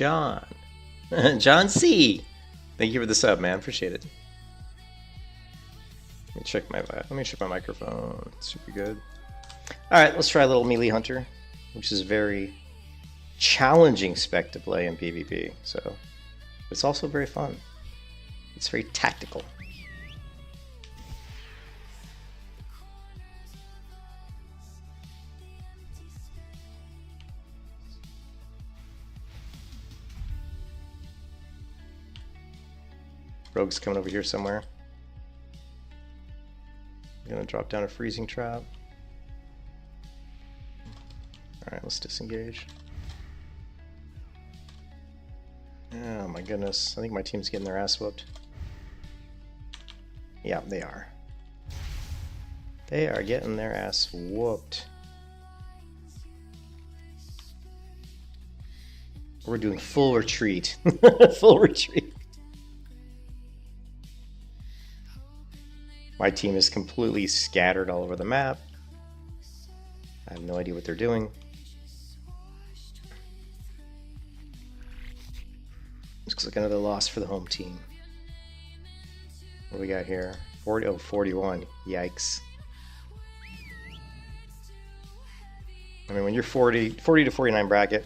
John. John C. Thank you for the sub, man. Appreciate it. Let me check my microphone. Super good. All right, let's try a little melee hunter, which is a very challenging spec to play in PvP. So it's also very fun. It's very tactical. Rogue's coming over here somewhere. I'm gonna drop down a freezing trap. Alright, let's disengage. Oh my goodness, I think my team's getting their ass whooped. Yeah, they are. They are getting their ass whooped. We're doing full retreat. Full retreat. My team is completely scattered all over the map. I have no idea what they're doing. Looks like another loss for the home team. What do we got here? 41. Yikes. I mean, when you're 40 to 49 bracket,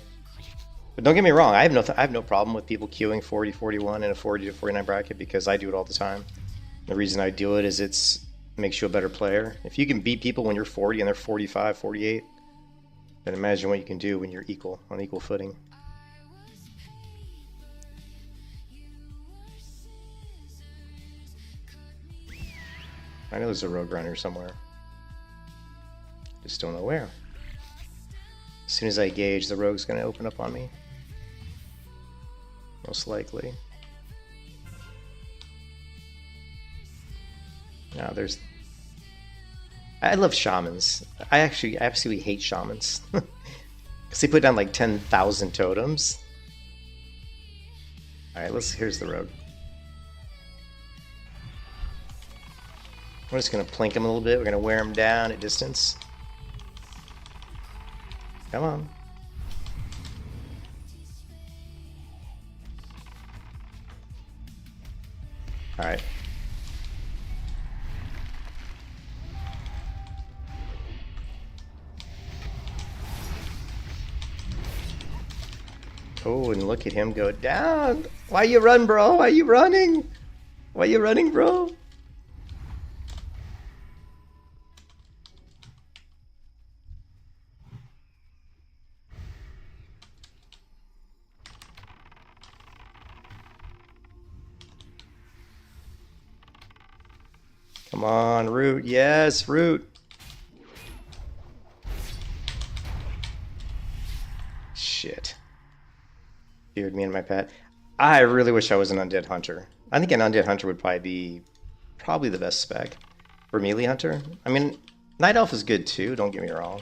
but don't get me wrong, I have no problem with people queuing 40, 41 in a 40 to 49 bracket because I do it all the time. The reason I do it is it makes you a better player. If you can beat people when you're 40 and they're 45, 48, then imagine what you can do when you're on equal footing. I know there's a rogue runner somewhere. Just don't know where. As soon as I gauge, the rogue's going to open up on me. Most likely. No, there's... I love shamans. I absolutely hate shamans. Because they put down like 10,000 totems. Alright, here's the rogue. We're just going to plink him a little bit. We're going to wear him down at distance. Come on. Alright. Oh, and look at him go down. Why you run, bro? Why you running? Why you running, bro? Come on, Root. Yes, Root. Shit. Feared me and my pet. I really wish I was an Undead Hunter. I think an Undead Hunter would probably be the best spec for melee hunter. I mean, Night Elf is good too, don't get me wrong.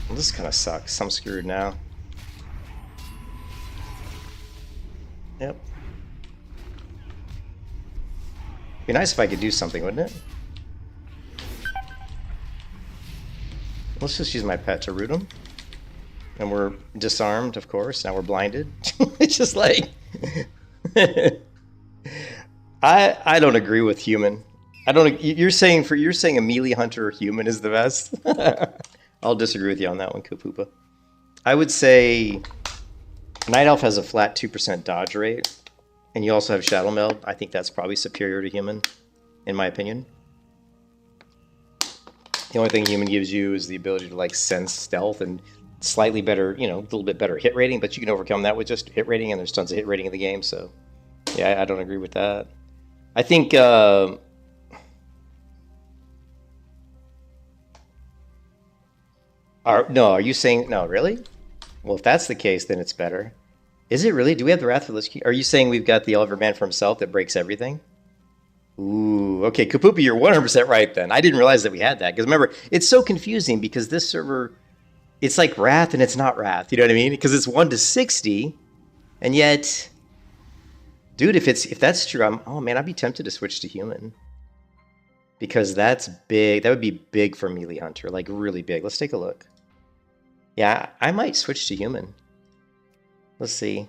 This kind of sucks. I'm screwed now. Yep. Be nice if I could do something, wouldn't it? Let's just use my pet to root him. And we're disarmed, of course. Now we're blinded. It's just like... I don't agree with human. You're saying a melee hunter human is the best? I'll disagree with you on that one, Kupoopa. I would say Night Elf has a flat 2% dodge rate, and you also have Shadow Meld. I think that's probably superior to human, in my opinion. The only thing human gives you is the ability to like sense stealth and slightly better, a little bit better hit rating, but you can overcome that with just hit rating, and there's tons of hit rating in the game, so yeah, I don't agree with that. I think... Are you saying... No, really? Well, if that's the case, then it's better. Is it really? Do we have the Wrath of the Lich King? Are you saying we've got the Oliver Man for himself that breaks everything? Ooh, okay, Kapupa, you're 100% right then. I didn't realize that we had that. Because remember, it's so confusing because this server, it's like Wrath and it's not Wrath. You know what I mean? Because it's 1 to 60, and yet, dude, if that's true, oh man, I'd be tempted to switch to human. Because that's big. That would be big for Melee Hunter, like really big. Let's take a look. Yeah, I might switch to human. Let's see.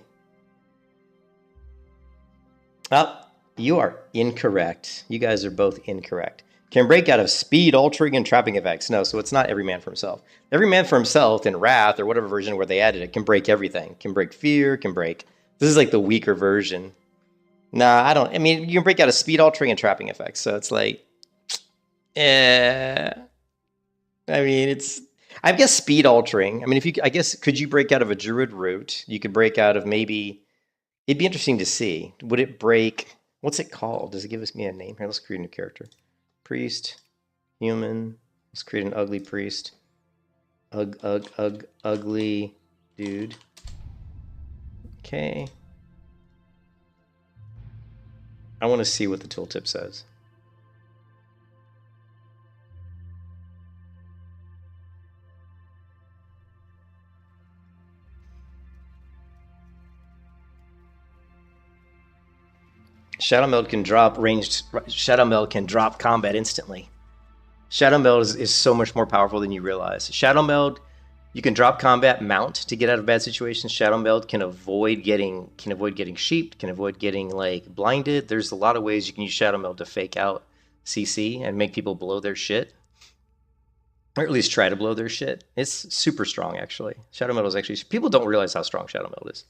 Oh, you are incorrect. You guys are both incorrect. Can break out of speed, altering, and trapping effects. No, so it's not every man for himself. Every man for himself in Wrath or whatever version where they added it can break everything. Can break fear, can break... This is like the weaker version. Nah, I don't... I mean, you can break out of speed, altering, and trapping effects. So it's like... I mean, it's... I guess speed altering. I mean, if you... I guess, could you break out of a druid root? You could break out of maybe... It'd be interesting to see. Would it break... What's it called? Does it give us me a name? Here, let's create a new character. Priest, human. Let's create an ugly priest. Ugly dude. Okay. I want to see what the tooltip says. Shadow Meld can drop ranged. Shadow Meld can drop combat instantly. Shadow Meld is so much more powerful than you realize. Shadow Meld, you can drop combat, mount to get out of bad situations. Shadow Meld can avoid getting sheeped, can avoid getting like blinded. There's a lot of ways you can use Shadow Meld to fake out CC and make people blow their shit, or at least try to blow their shit. It's super strong actually. Shadow Meld is actually, people don't realize how strong Shadow Meld is.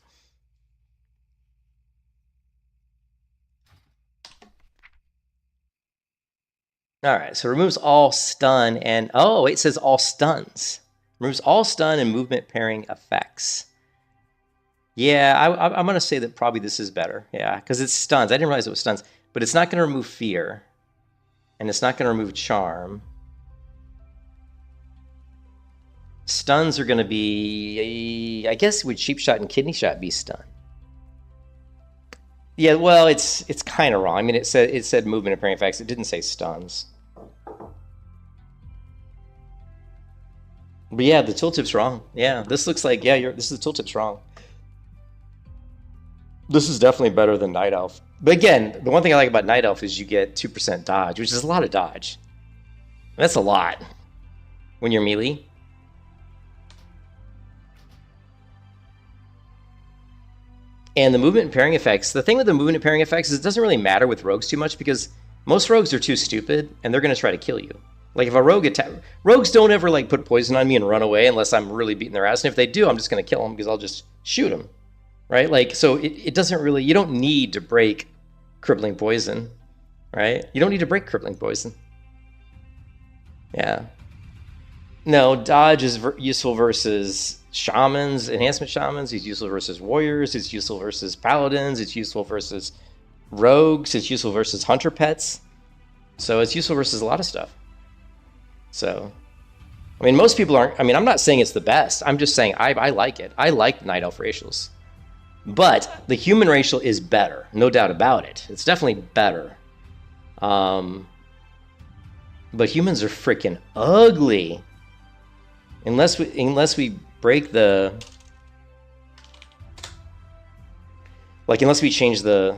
All right, so removes all stun and... Oh, it says all stuns. Removes all stun and movement pairing effects. Yeah, I'm going to say that probably this is better. Yeah, because it's stuns. I didn't realize it was stuns. But it's not going to remove fear. And it's not going to remove charm. Stuns are going to be... I guess would Sheep Shot and Kidney Shot be stun? Yeah, well, it's kind of wrong. I mean, it said movement and pairing effects. It didn't say stuns. But yeah, the tooltip's wrong. Yeah, this looks like, yeah, this is the tooltip's wrong. This is definitely better than Night Elf. But again, the one thing I like about Night Elf is you get 2% dodge, which is a lot of dodge. That's a lot when you're melee. And the movement and pairing effects, the thing with the movement and pairing effects is it doesn't really matter with rogues too much because most rogues are too stupid and they're going to try to kill you. Like if a rogue attack, rogues don't ever like put poison on me and run away unless I'm really beating their ass. And if they do, I'm just going to kill them because I'll just shoot them, right? Like, so it doesn't really, you don't need to break crippling poison, right? You don't need to break crippling poison. Yeah. No, dodge is useful versus shamans, enhancement shamans. It's useful versus warriors. It's useful versus paladins. It's useful versus rogues. It's useful versus hunter pets. So it's useful versus a lot of stuff. So, I mean, most people aren't... I mean, I'm not saying it's the best. I'm just saying I like it. I like Night Elf racials. But the human racial is better. No doubt about it. It's definitely better. But humans are freaking ugly. Unless we break the... Like, unless we change the...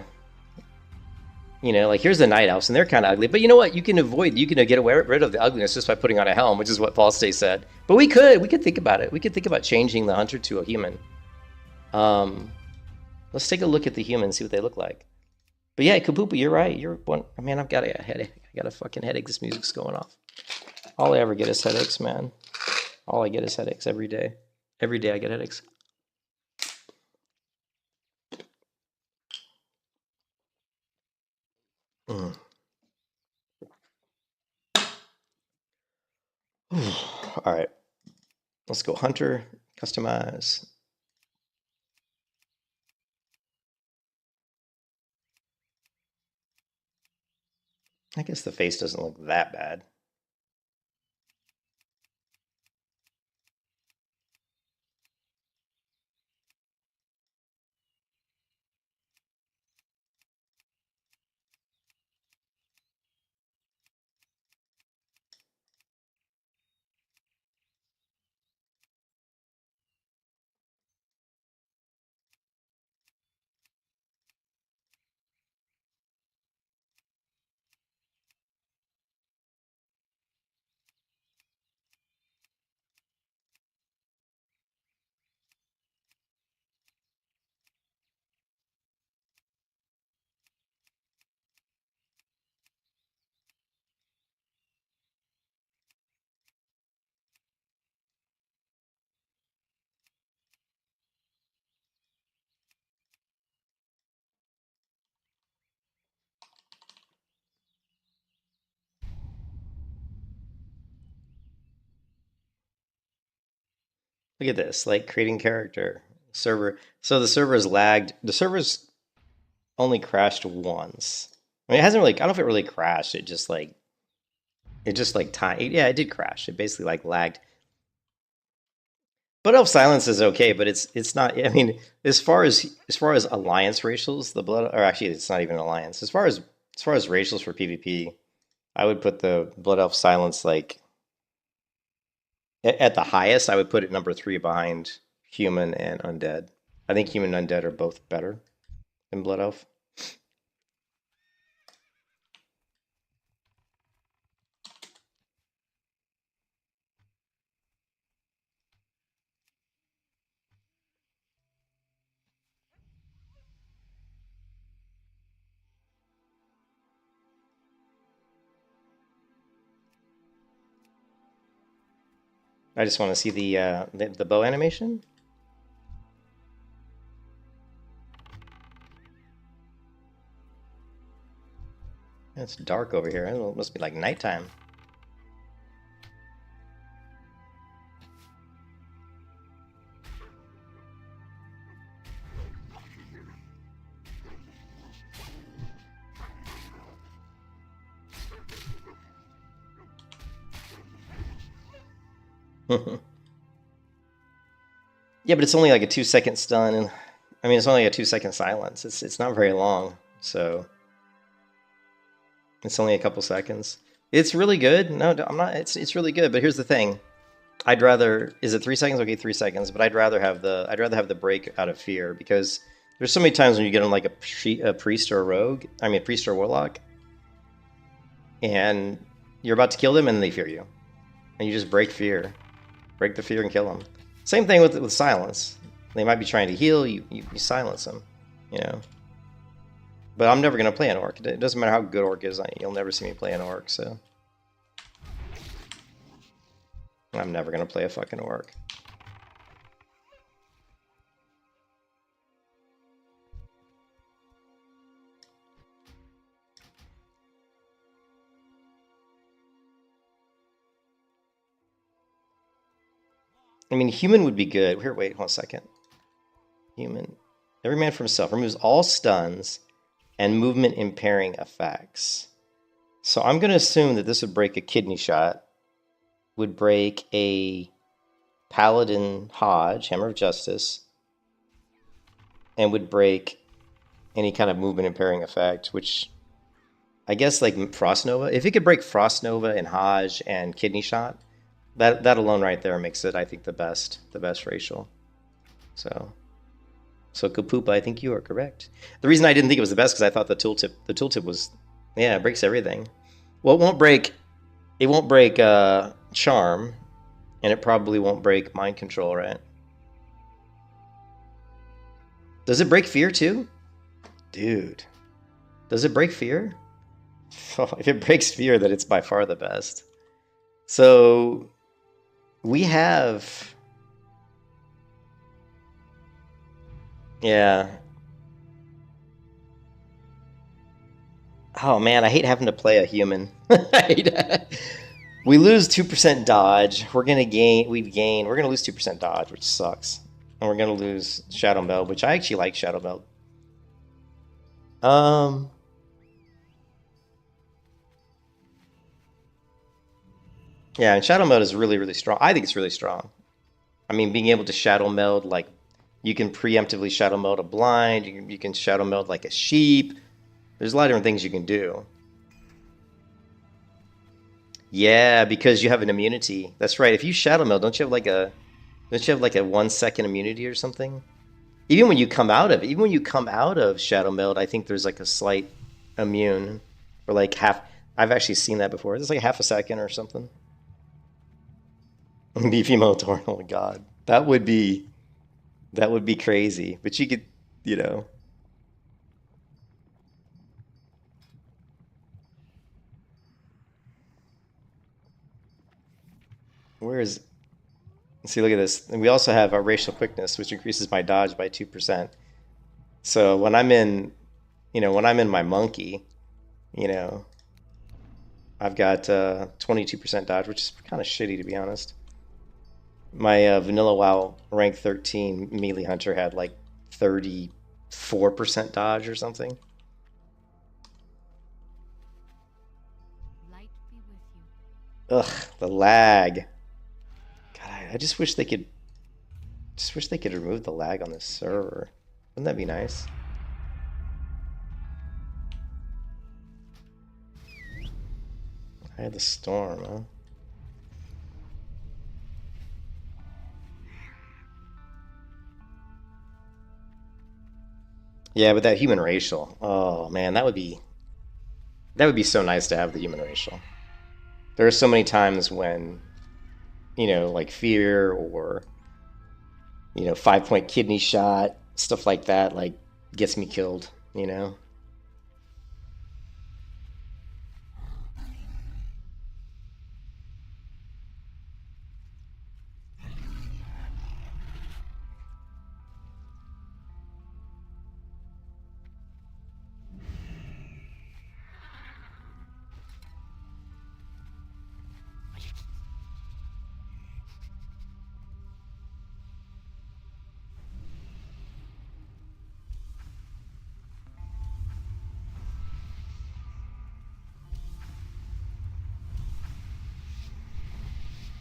You know, like here's the Night Elves, and they're kind of ugly. But you know what? You can get rid of the ugliness just by putting on a helm, which is what Falstay said. But we could think about it. We could think about changing the hunter to a human. Let's take a look at the humans, see what they look like. But yeah, Kapupa, you're right. You're one. Man, I've got a headache. I got a fucking headache. This music's going off. All I ever get is headaches, man. All I get is headaches every day. Every day I get headaches. Mm. All right. Let's go hunter, customize. I guess the face doesn't look that bad. Look at this, like creating character server. So the server is lagged. The server's only crashed once. I mean, it hasn't really. I don't know if it really crashed. It just like time. Yeah, it did crash. It basically like lagged. Blood Elf Silence is okay, but it's not. I mean, as far as alliance racials, the blood, or actually, it's not even an alliance. As far as racials for PvP, I would put the Blood Elf Silence like at the highest. I would put it number 3 behind Human and Undead. I think Human and Undead are both better than Blood Elf. I just want to see the bow animation. It's dark over here. I don't know, it must be like nighttime. Yeah, but it's only like a 2-second stun, and I mean it's only a 2-second silence. It's not very long, so it's only a couple seconds. It's really good. No, I'm not. It's really good. But here's the thing. I'd rather. Is it 3 seconds? Okay, 3 seconds. But I'd rather have the break out of fear, because there's so many times when you get on like a priest or a rogue. I mean, a priest or a warlock, and you're about to kill them, and they fear you, and you just break the fear, and kill them. Same thing with silence. They might be trying to heal you. You silence them, you know. But I'm never gonna play an orc. It doesn't matter how good orc is. You'll never see me play an orc. So I'm never gonna play a fucking orc. I mean, human would be good. Here, wait, hold on a second. Human. Every man for himself removes all stuns and movement impairing effects. So I'm going to assume that this would break a kidney shot, would break a paladin Hodge, Hammer of Justice, and would break any kind of movement impairing effect, which I guess like Frost Nova. If it could break Frost Nova and Hodge and kidney shot, that alone right there makes it, I think, the best racial. So Kapoop, I think you are correct. The reason I didn't think it was the best because I thought the tooltip was, yeah, it breaks everything. Well, it won't break charm, and it probably won't break mind control, right? Does it break fear too? Dude, does it break fear? If it breaks fear, then it's by far the best. So we have, yeah. Oh man, I hate having to play a human. We lose 2% dodge. We're gonna lose 2% dodge, which sucks. And we're gonna lose Shadow Meld, which I actually like Shadow Meld. Yeah, and Shadow Meld is really, really strong. I think it's really strong. I mean, being able to Shadow Meld, like, you can preemptively Shadow Meld a blind, you can Shadow Meld like a sheep. There's a lot of different things you can do. Yeah, because you have an immunity. That's right. If you Shadow Meld, don't you have like a 1-second immunity or something? Even when you come out of Shadow Meld, I think there's like a slight immune for like half. I've actually seen that before. It's like half a second or something. Be female torn. Oh my god, that would be crazy. But you could, you know. Where is? See, look at this. And we also have our racial quickness, which increases my dodge by 2%. So when I'm in my monkey, you know, I've got 22% dodge, which is kind of shitty to be honest. My vanilla WoW rank 13 melee hunter had like 34% dodge or something. Light be with you. Ugh, the lag. God, I just wish they could. Just wish they could remove the lag on this server. Wouldn't that be nice? I had the storm, huh? Yeah, but that human racial. Oh man, that would be so nice to have the human racial. There are so many times when, like fear or 5 point kidney shot, stuff like that, like gets me killed.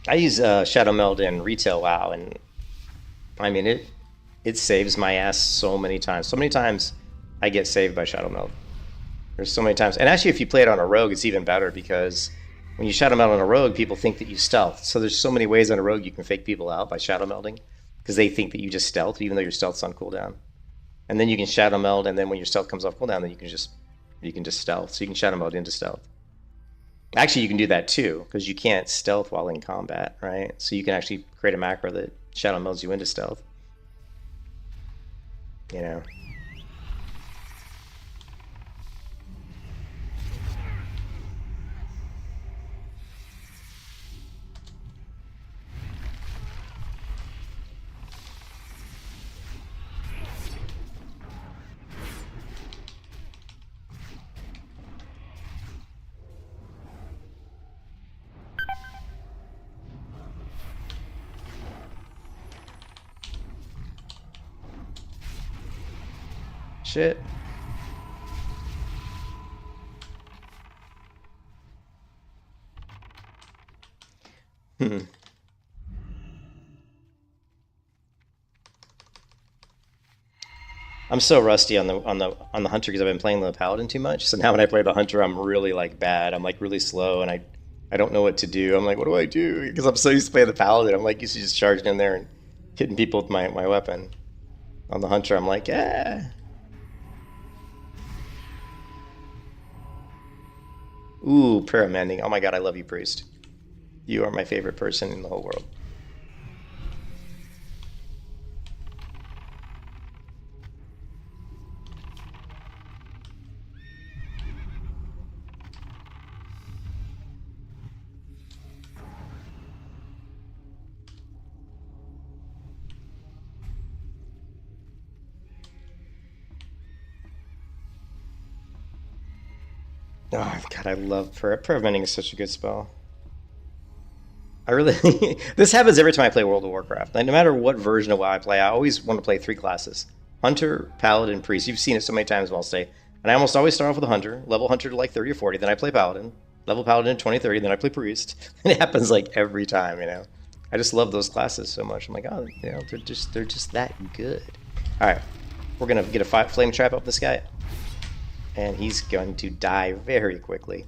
I use Shadow Meld in retail WoW, and I mean it saves my ass so many times. So many times I get saved by Shadow Meld. There's so many times, and actually, if you play it on a rogue, it's even better because when you Shadow Meld on a rogue, people think that you stealth. So there's so many ways on a rogue you can fake people out by Shadow Melding because they think that you just stealth, even though your stealth's on cooldown. And then you can Shadow Meld, and then when your stealth comes off cooldown, then you can just stealth. So you can Shadow Meld into stealth. Actually, you can do that too, because you can't stealth while in combat, right? So you can actually create a macro that shadow melds you into stealth. You know. Shit. Hmm. I'm so rusty on the hunter because I've been playing the paladin too much. So now when I play the hunter, I'm really like bad. I'm like really slow, and I don't know what to do. I'm like, what do I do? Because I'm so used to playing the paladin. I'm like used to just charging in there and hitting people with my weapon. On the hunter, I'm like, yeah. Ooh, prayer mending. Oh my god, I love you, priest. You are my favorite person in the whole world. Oh god, I love prayer. Prayer mending is such a good spell. I really this happens every time I play World of Warcraft. Like, no matter what version of WoW I play, I always want to play three classes: Hunter, Paladin, Priest. You've seen it so many times, I'll say. And I almost always start off with a Hunter, level Hunter to like 30 or 40, then I play Paladin, level Paladin to 20, 30, then I play Priest. And it happens like every time. I just love those classes so much. I'm like, oh, they're just that good. All right, we're gonna get a flame trap up this guy, and he's going to die very quickly.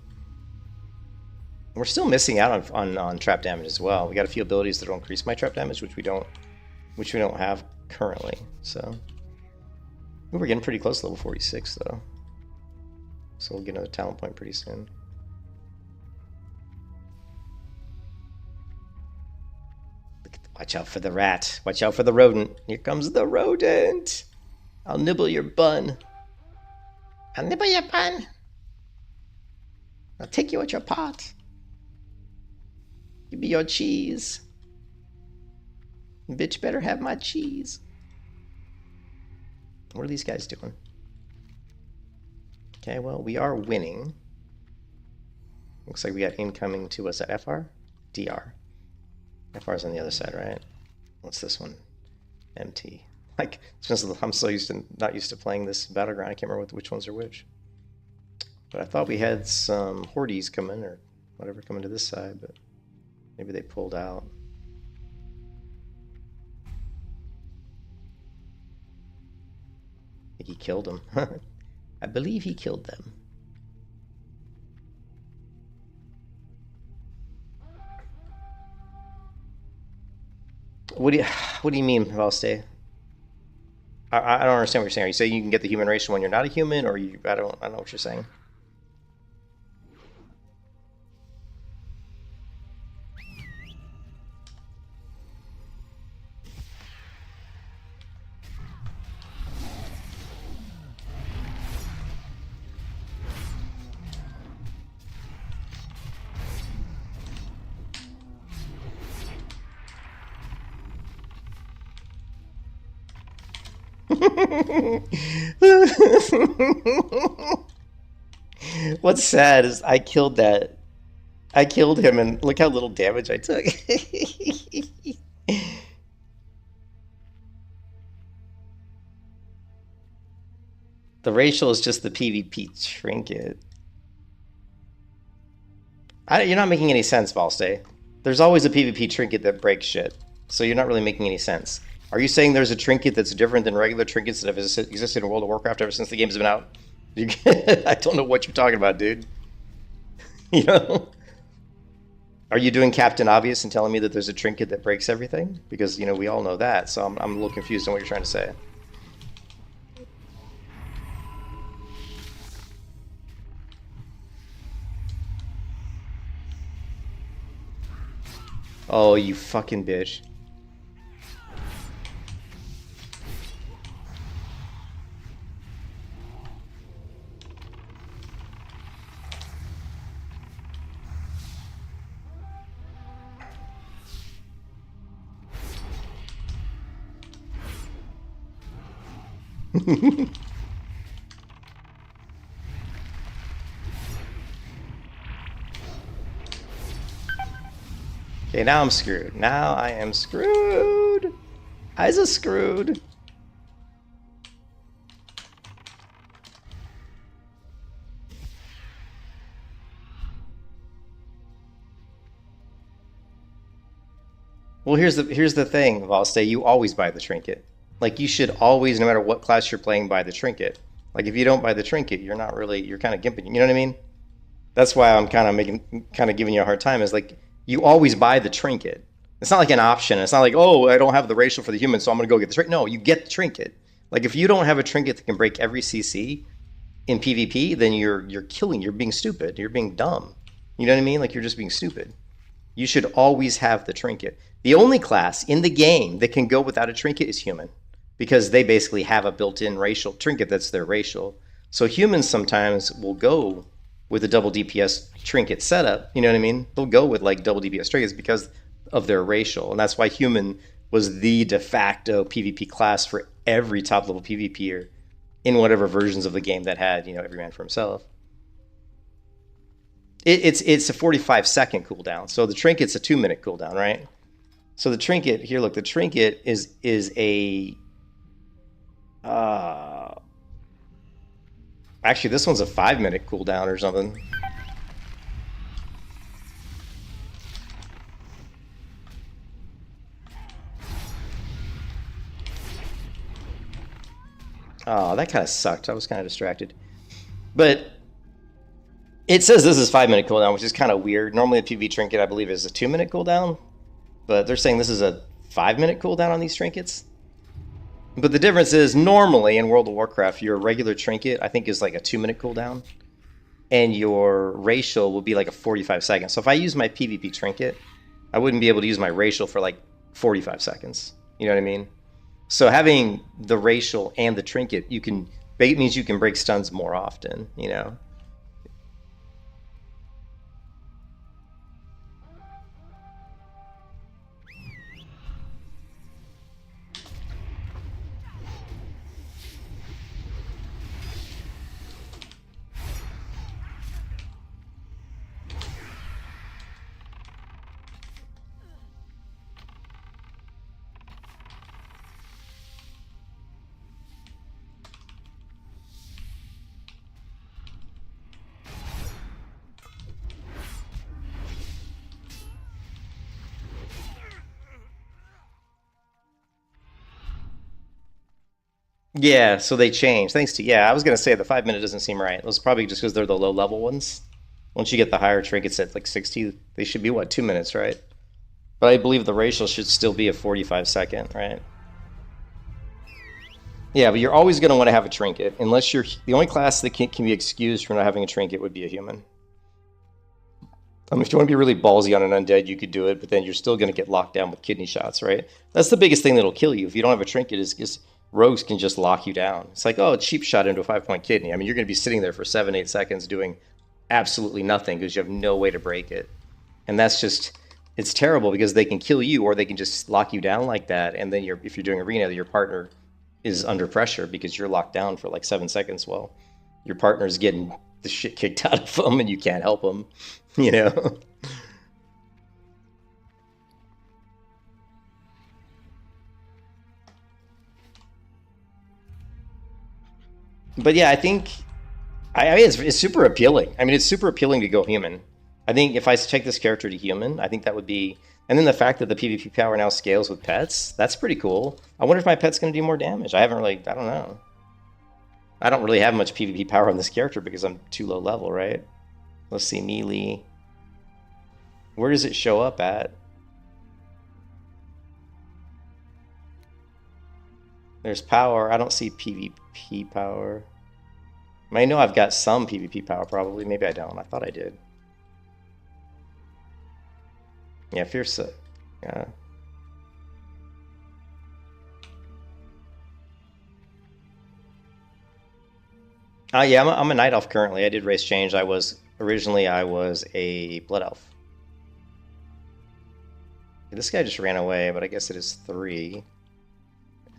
We're still missing out on trap damage as well. We got a few abilities that will increase my trap damage, which we don't have currently. So we're getting pretty close to level 46 though. So we'll get another talent point pretty soon. Watch out for the rat. Watch out for the rodent. Here comes the rodent. I'll nibble your bun. I'll nibble your bun. I'll take you at your pot. Give me your cheese. Bitch better have my cheese. What are these guys doing? Okay, well, we are winning. Looks like we got incoming to us at FR? DR. FR's on the other side, right? What's this one? MT. Like, I'm so not used to playing this battleground. I can't remember which ones are which. But I thought we had some hordes coming or whatever coming to this side, but maybe they pulled out. I think he killed them. I believe he killed them. What do you mean, Valste? I don't understand what you're saying. Are you saying you can get the human race when you're not a human, or you? I don't know what you're saying. What's sad is I killed that. I killed him, and look how little damage I took. The racial is just the PvP trinket. You're not making any sense, Valste. There's always a PvP trinket that breaks shit, so you're not really making any sense. Are you saying there's a trinket that's different than regular trinkets that have existed in World of Warcraft ever since the game's been out? I don't know what you're talking about, dude. You know? Are you doing Captain Obvious and telling me that there's a trinket that breaks everything? Because, you know, we all know that, so I'm a little confused on what you're trying to say. Oh, you fucking bitch. Okay, now I'm screwed. Now I am screwed. I's screwed. Well, here's the thing, Valste. You always buy the trinket. Like, you should always, no matter what class you're playing, buy the trinket. Like, if you don't buy the trinket, you're not really, you're kind of gimping. You know what I mean? That's why I'm kind of giving you a hard time. Is like, you always buy the trinket. It's not like an option. It's not like, oh, I don't have the racial for the human, so I'm gonna go get the trinket. No, you get the trinket. Like, if you don't have a trinket that can break every CC in PvP, then you're killing. You're being stupid. You're being dumb. You know what I mean? Like, you're just being stupid. You should always have the trinket. The only class in the game that can go without a trinket is human, because they basically have a built-in racial trinket that's their racial. So humans sometimes will go with a double DPS trinket setup. You know what I mean? They'll go with like double DPS trinkets because of their racial, and that's why human was the de facto PvP class for every top level PvPer in whatever versions of the game that had, you know, every man for himself. It's a 45-second cooldown, so the trinket's a 2-minute cooldown, right? So the trinket here, look, the trinket is a actually this one's a 5-minute cooldown or something. Oh, that kind of sucked. I was kind of distracted. But it says this is 5-minute cooldown, which is kind of weird. Normally a PvP trinket, I believe, is a 2-minute cooldown. But they're saying this is a 5-minute cooldown on these trinkets. But the difference is, normally in World of Warcraft, your regular trinket, I think, is like a 2-minute cooldown. And your racial will be like a 45 seconds. So if I use my PvP trinket, I wouldn't be able to use my racial for like 45 seconds. You know what I mean? So having the racial and the trinket, it means you can break stuns more often, you know? Yeah, so they changed. Thanks to, yeah, I was gonna say the 5 minute doesn't seem right. It was probably just because they're the low level ones. Once you get the higher trinkets at like 60, they should be what, 2 minutes, right? But I believe the racial should still be a 45 second, right? Yeah, but you're always gonna want to have a trinket, unless you're the only class that can be excused for not having a trinket would be a human. If you want to be really ballsy on an undead, you could do it, but then you're still going to get locked down with kidney shots, right? That's the biggest thing that'll kill you. If you don't have a trinket, is rogues can just lock you down. It's like, oh, a cheap shot into a 5 point kidney. I mean, you're going to be sitting there for 7, 8 seconds doing absolutely nothing because you have no way to break it. And that's just, it's terrible because they can kill you or they can just lock you down like that. And then if you're doing arena, your partner is under pressure because you're locked down for like 7 seconds. Well, your partner's getting the shit kicked out of them and you can't help them, you know? But yeah, I think I mean it's super appealing. I mean, it's super appealing to go human. I think if I take this character to human, I think that would be. And then the fact that the PvP power now scales with pets, that's pretty cool. I wonder if my pet's going to do more damage. I haven't really, I don't know. I don't really have much PvP power on this character because I'm too low level, right? Let's see, melee. Where does it show up at? There's power. I don't see PvP power. I mean, I know I've got some PvP power probably. Maybe I don't. I thought I did. Yeah, fierce. Yeah. Yeah, I'm a night elf currently. I did race change. Originally I was a blood elf. This guy just ran away, but I guess it is 3.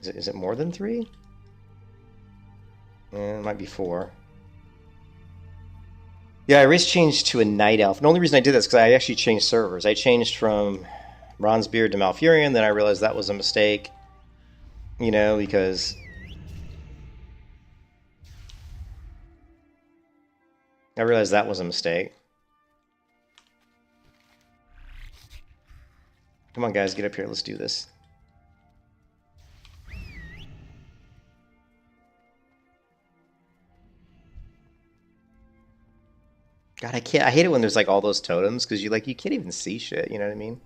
Is it more than 3? It might be 4. Yeah, I race changed to a night elf. And the only reason I did this is because I actually changed servers. I changed from Bronzebeard to Malfurion, then I realized that was a mistake. You know, because I realized that was a mistake. Come on, guys, get up here. Let's do this. God, I can't. I hate it when there's like all those totems because you can't even see shit. You know what I mean?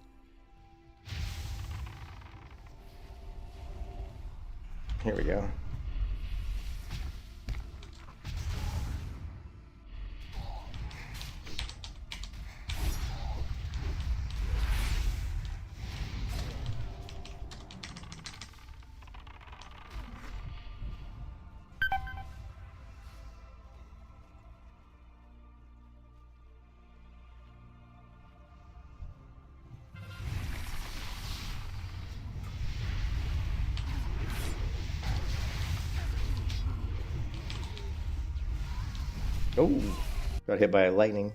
Here we go. Oh, got hit by lightning.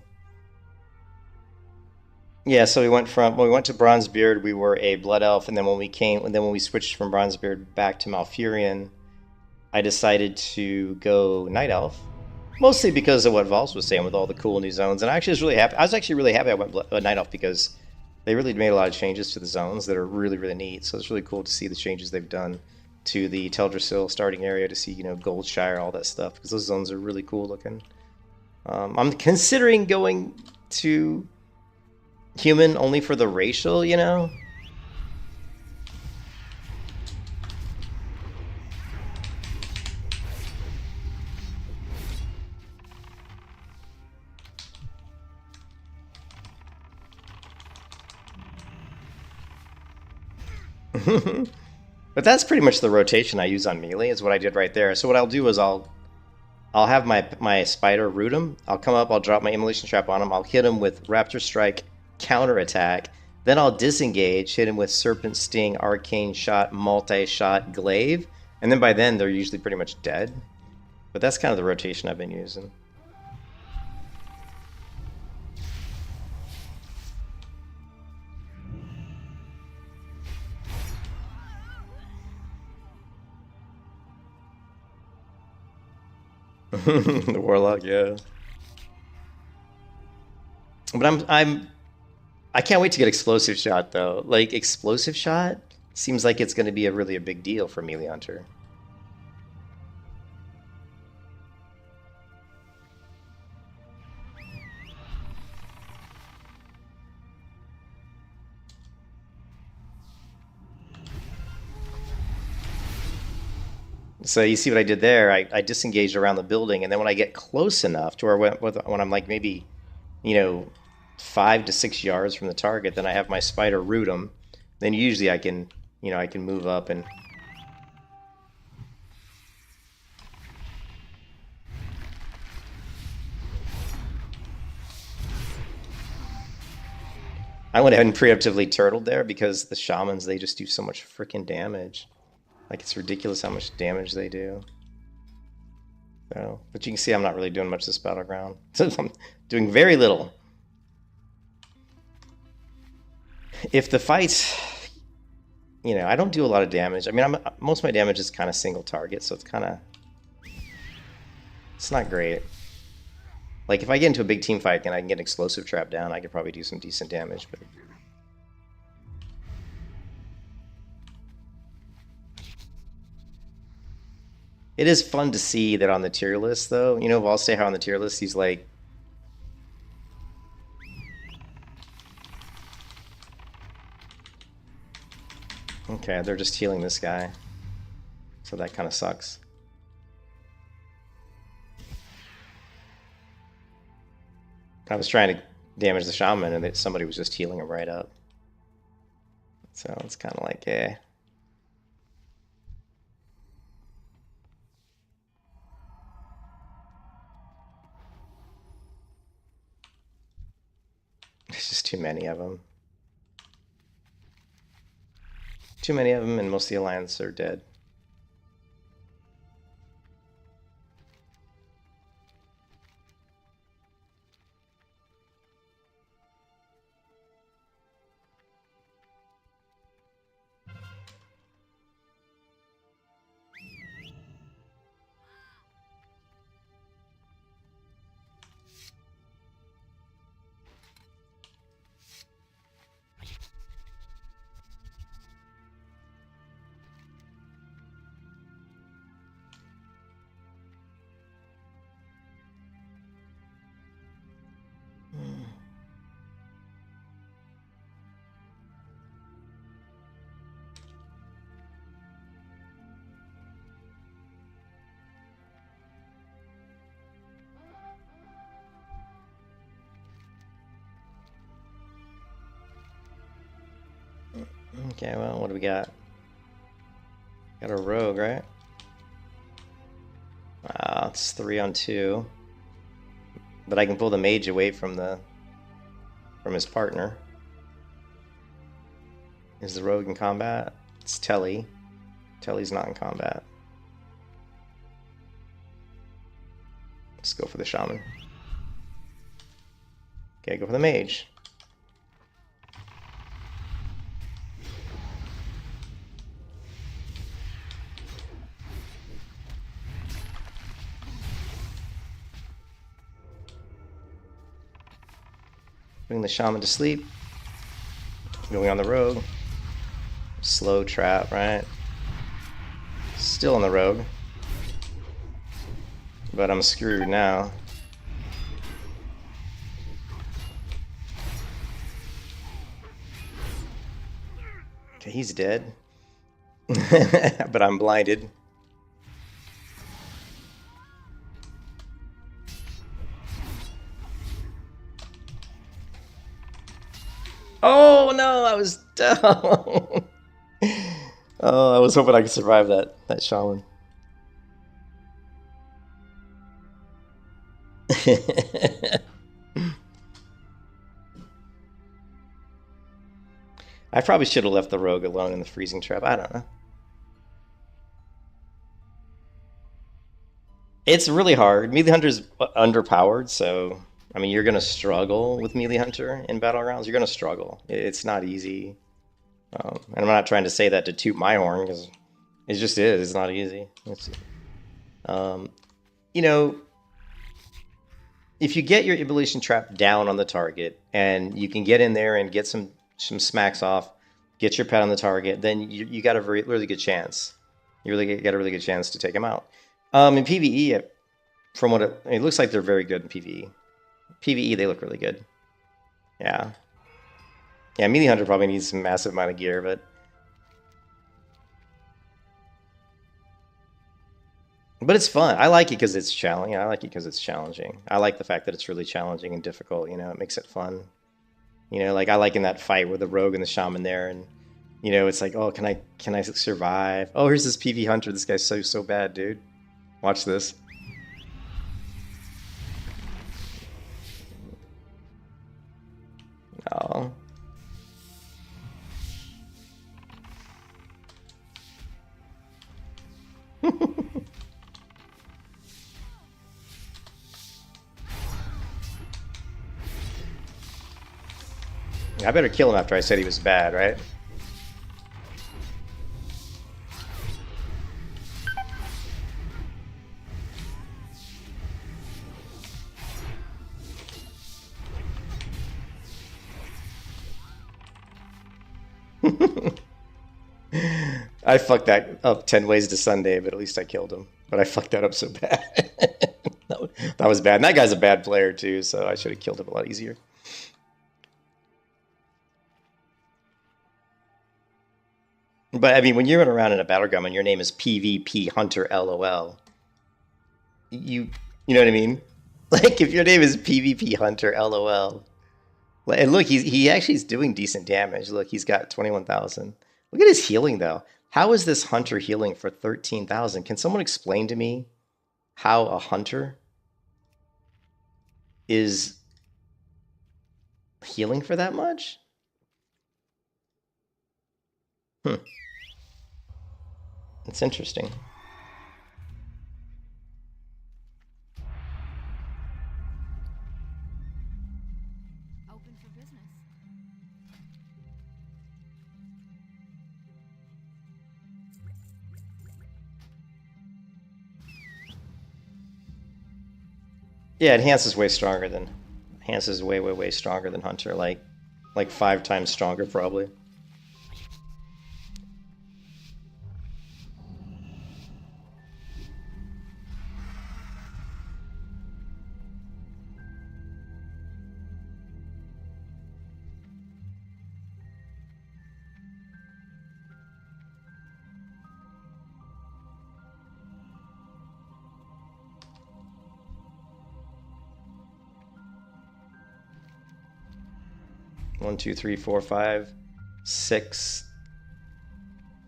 Yeah, so we went to Bronzebeard, we were a blood elf, and then when we switched from Bronzebeard back to Malfurion, I decided to go night elf, mostly because of what Vols was saying with all the cool new zones. And I was actually really happy I went night elf because they really made a lot of changes to the zones that are really, really neat. So it's really cool to see the changes they've done to the Teldrassil starting area, to see Goldshire, all that stuff, because those zones are really cool looking. I'm considering going to human only for the racial, you know? But that's pretty much the rotation I use on melee, is what I did right there. So what I'll do is I'll have my spider root him. I'll come up, I'll drop my immolation trap on him, I'll hit him with Raptor Strike, counter attack, then I'll disengage, hit him with Serpent Sting, Arcane Shot, Multi-Shot, Glaive, and then by then they're usually pretty much dead. But that's kind of the rotation I've been using. The Warlock, yeah. But I can't wait to get Explosive Shot though. Like Explosive Shot seems like it's going to be really a big deal for Melee Hunter. So you see what I did there? I disengaged around the building, and then when I get close enough to where when I'm like maybe, you know, 5 to 6 yards from the target, then I have my spider root them. Then usually I can, I can move up and. I went ahead and preemptively turtled there because the shamans, they just do so much freaking damage. Like, it's ridiculous how much damage they do. So, but you can see I'm not really doing much this battleground. So I'm doing very little. If the fights, I don't do a lot of damage. I mean, most of my damage is kind of single target, so it's not great. Like, if I get into a big team fight and I can get an explosive trap down, I could probably do some decent damage, but. It is fun to see that on the tier list, though. Valstejar on the tier list, he's like... Okay, they're just healing this guy. So that kind of sucks. I was trying to damage the shaman, and somebody was just healing him right up. So it's kind of like, eh. There's just too many of them. Too many of them, and most of the Alliance are dead. Okay, well, what do we got? Got a rogue, right? Wow, it's 3 on 2. But I can pull the mage away from his partner. Is the rogue in combat? It's Telly. Telly's not in combat. Let's go for the shaman. Okay, go for the mage. Putting the shaman to sleep. Going on the rogue. Slow trap, right? Still on the rogue. But I'm screwed now. Okay, he's dead. But I'm blinded. Oh no, I was down. Oh, I was hoping I could survive that shaman. I probably should have left the rogue alone in the freezing trap. I don't know. It's really hard. Melee Hunter's underpowered, so I mean, you're gonna struggle with Melee Hunter in battlegrounds. You're gonna struggle. It's not easy. And I'm not trying to say that to toot my horn, because it just is. It's not easy. If you get your Immolation Trap down on the target, and you can get in there and get some smacks off, get your pet on the target, then you got a really good chance. You really got a really good chance to take him out. In PvE, from what it looks like, they're very good in PvE. PvE, they look really good. Yeah. Yeah, Melee Hunter probably needs some massive amount of gear, but... But it's fun. I like it because it's challenging. I like it because it's challenging. I like the fact that it's really challenging and difficult. You know, it makes it fun. You know, like I like in that fight with the rogue and the shaman there, and you know, it's like, oh, can I survive? Oh, here's this PV hunter. This guy's so bad, dude. Watch this. Oh. I better kill him after I said he was bad, right? I fucked that up 10 ways to Sunday, but at least I killed him. But I fucked that up so bad. That was bad. And that guy's a bad player too, so I should have killed him a lot easier. But I mean, when you're running around in a battleground and your name is PvP Hunter LOL, you know what I mean? Like if your name is PvP Hunter LOL, and look, he actually is doing decent damage. Look, he's got 21,000. Look at his healing though. How is this hunter healing for 13,000? Can someone explain to me how a hunter is healing for that much? It's interesting. Open for business. Yeah, Enhance is way stronger than Enhance is way stronger than Hunter, like 5 times stronger probably. One, two, three, four, 5, 6,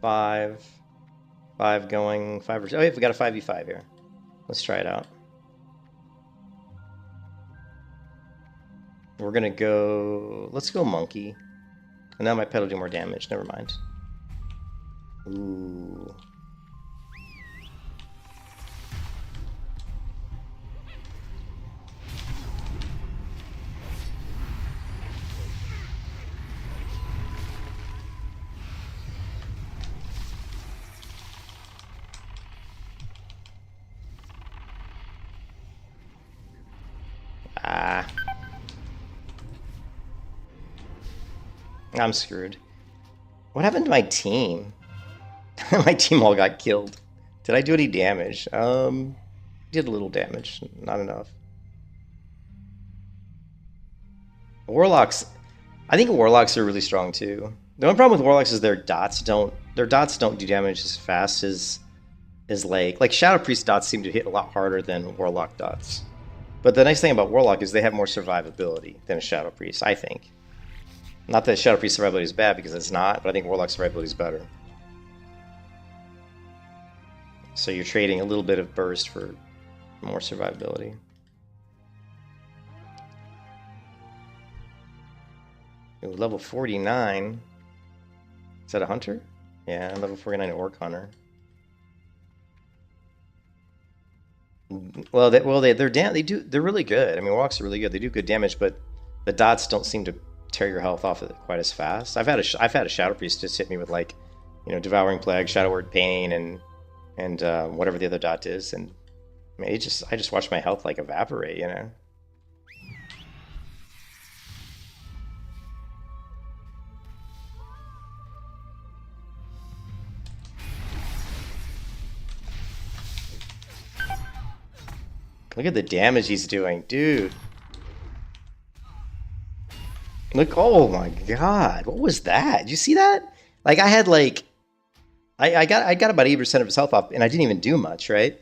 5, 5 going, 5 or 6. Oh, yeah, we got a 5v5 here. Let's try it out. We're gonna go. Let's go monkey. And now my pet will do more damage. Never mind. Ooh. I'm screwed. What happened to my team? My team all got killed. Did I do any damage? Did a little damage, not enough. Warlocks, I think warlocks are really strong too. The only problem with warlocks is their dots don't do damage as fast as like Shadow Priest dots seem to hit a lot harder than warlock dots. But the nice thing about warlock is they have more survivability than a Shadow Priest, I think. Not that Shadow Priest survivability is bad, because it's not, but I think Warlock survivability is better. So you're trading a little bit of burst for more survivability. Ooh, level 49. Is that a hunter? Yeah, level 49 orc hunter. Well, they're really good. I mean, Warlocks are really good. They do good damage, but the dots don't seem to tear your health off quite as fast. I've had a Shadow Priest just hit me with, like, you know, Devouring Plague, Shadow Word Pain, and whatever the other dot is, and I mean, I just watched my health like evaporate, you know. Look at the damage he's doing, dude. Look, oh my god, what was that? Did you see that? Like, I had like, I got about 80% of his health off, and I didn't even do much, right?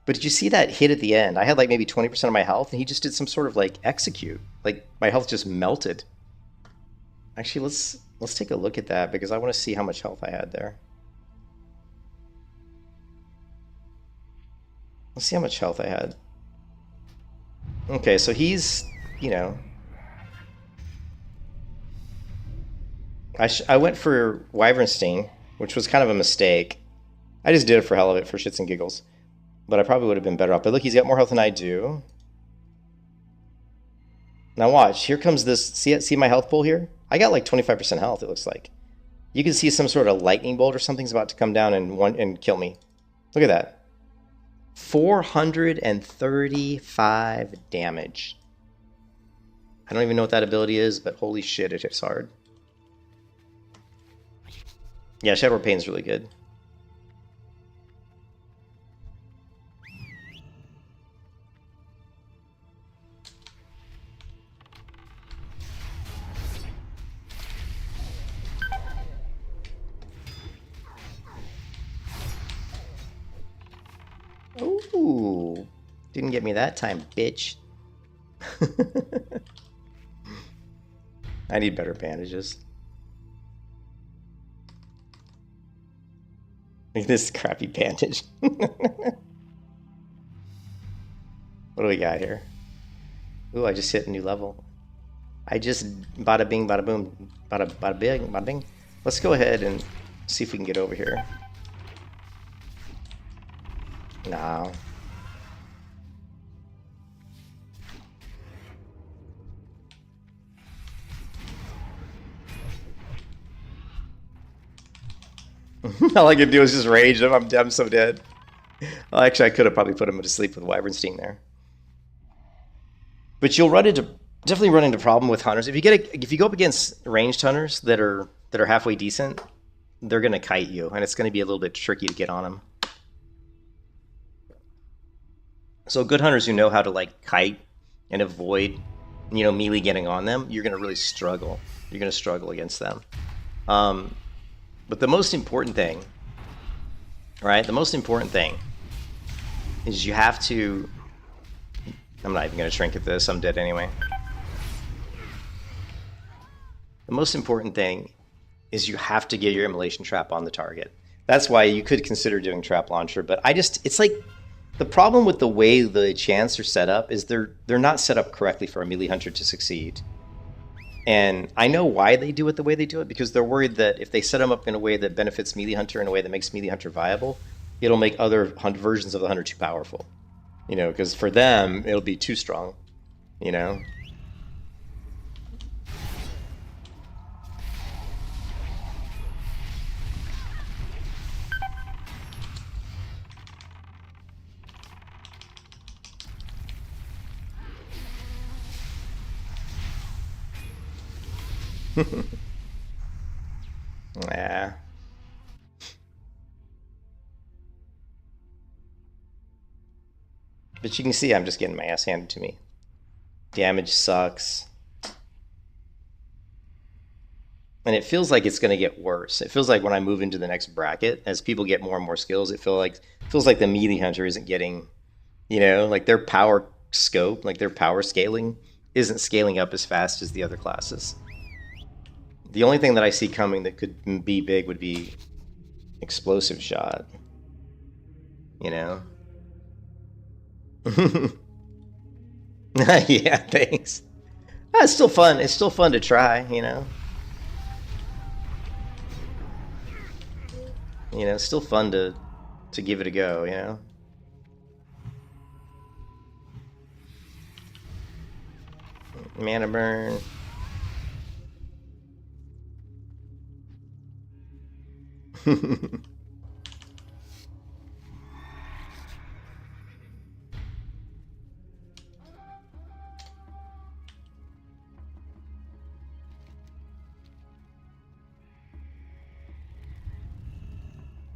But did you see that hit at the end? I had like maybe 20% of my health, and he just did some sort of like execute. Like my health just melted. Actually, let's take a look at that because I want to see how much health I had there. Let's see how much health I had. Okay, so he's, you know, I went for Wyvern Sting, which was kind of a mistake. I just did it for hell of it, for shits and giggles. But I probably would have been better off. But look, he's got more health than I do. Now watch, here comes this, see my health pool here? I got like 25% health, it looks like. You can see some sort of lightning bolt or something's about to come down and kill me. Look at that. 435 damage. I don't even know what that ability is, but holy shit, it hits hard. Yeah, Shadow Pain's really good. Ooh, didn't get me that time, bitch. I need better bandages. Look at this crappy bandage. What do we got here? Ooh, I just hit a new level. I just bada bing, bada boom, bada bing, bada bing. Let's go ahead and see if we can get over here. No. All I could do is just rage him. I'm so dead. Well, actually, I could have probably put him to sleep with Wyvern Sting there. But you'll definitely run into problem with hunters. If you go up against ranged hunters that are halfway decent, they're gonna kite you, and it's gonna be a little bit tricky to get on them. So good hunters who know how to like kite and avoid, melee getting on them, you're gonna really struggle. You're gonna struggle against them. But the most important thing, right? The most important thing is you have to. I'm not even gonna trinket this. I'm dead anyway. The most important thing is you have to get your immolation trap on the target. That's why you could consider doing trap launcher, but it's like. The problem with the way the chants are set up is they're not set up correctly for a melee hunter to succeed. And I know why they do it the way they do it, because they're worried that if they set them up in a way that benefits melee hunter in a way that makes melee hunter viable, it'll make other versions of the hunter too powerful. Because for them, it'll be too strong, Yeah. But you can see I'm just getting my ass handed to me. Damage sucks. And it feels like it's going to get worse. It feels like when I move into the next bracket, as people get more and more skills, it feels like the melee hunter isn't getting, like their power scope, like their power scaling isn't scaling up as fast as the other classes. The only thing that I see coming that could be big would be explosive shot. Yeah, thanks. It's still fun. It's still fun to try, It's still fun to give it a go, Mana burn.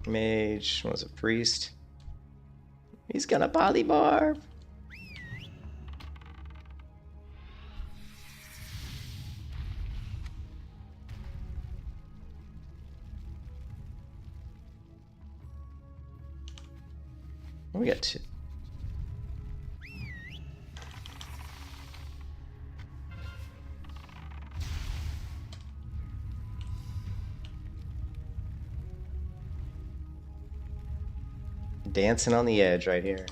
Mage, what was it, priest? He's gonna polybarb. We got two. Dancing on the edge right here.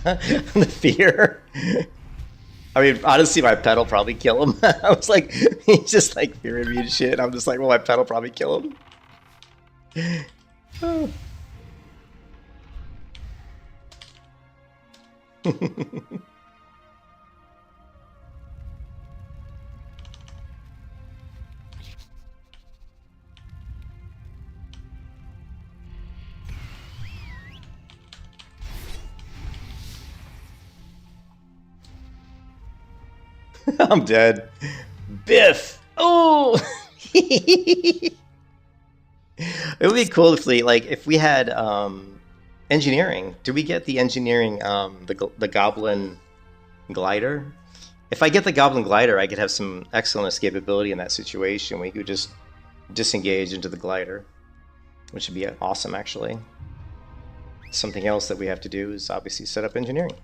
The fear. I mean, honestly, my pet will probably kill him. I was like, he's just like fearing me and shit. I'm just like, well, my pet will probably kill him. Oh. I'm dead. Biff! Oh! It would be cool if we had engineering. Do we get the engineering the goblin glider? If I get the goblin glider, I could have some excellent escapability in that situation. We could just disengage into the glider, which would be awesome actually. Something else that we have to do is obviously set up engineering.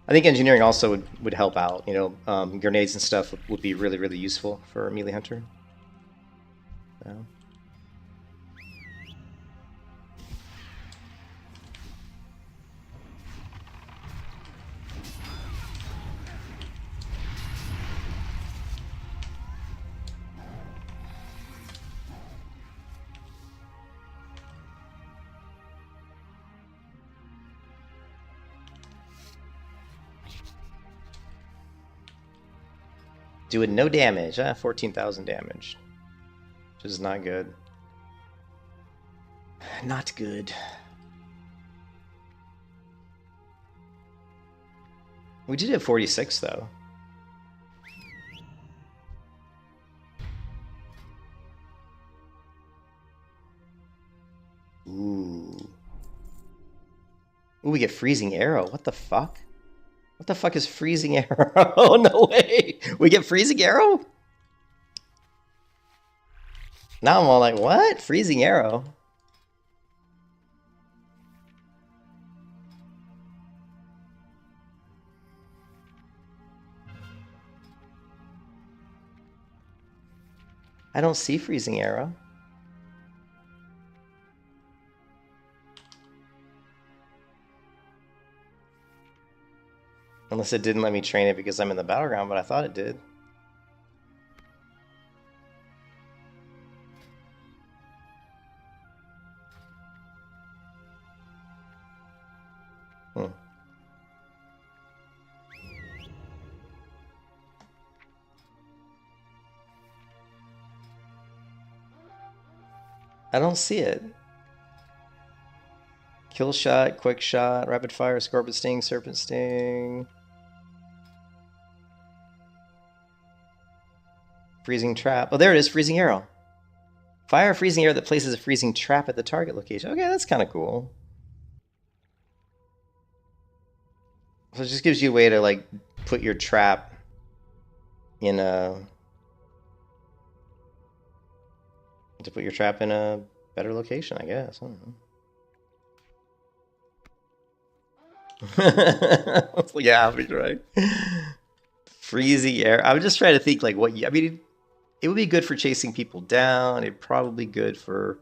I think engineering also would help out. You know, grenades and stuff would be really, really useful for a melee hunter. So. Doing no damage, 14,000 damage, which is not good. Not good. We did have 46 though. Ooh. Ooh, we get freezing arrow. What the fuck? What the fuck is freezing arrow? Oh, no way. We get freezing arrow? Now I'm all like, what? Freezing arrow? I don't see freezing arrow. Unless it didn't let me train it because I'm in the battleground, but I thought it did. I don't see it. Kill shot, quick shot, rapid fire, scorpion sting, serpent sting. Freezing trap. Oh, there it is, freezing arrow. Fire a freezing arrow that places a freezing trap at the target location. Okay, that's kind of cool. So it just gives you a way to like put your trap in a better location, I guess. I don't know. Yeah, right. Freezing arrow. I was just trying to think like what I mean. It would be good for chasing people down. It'd be good for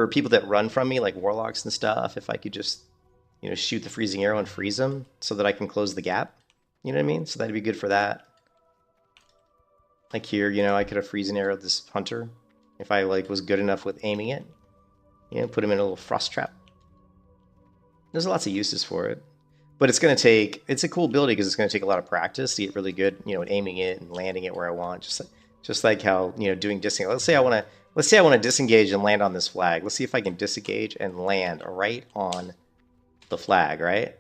people that run from me, like warlocks and stuff. If I could just, you know, shoot the freezing arrow and freeze them so that I can close the gap. You know what I mean? So that'd be good for that. Like here, you know, I could have freezing arrow this hunter if I like was good enough with aiming it. You know, put him in a little frost trap. There's lots of uses for it. But it's a cool ability because it's going to take a lot of practice to get really good, you know, at aiming it and landing it where I want. Just like how, you know, doing disengage. Let's say I want to disengage and land on this flag. Let's see if I can disengage and land right on the flag, right?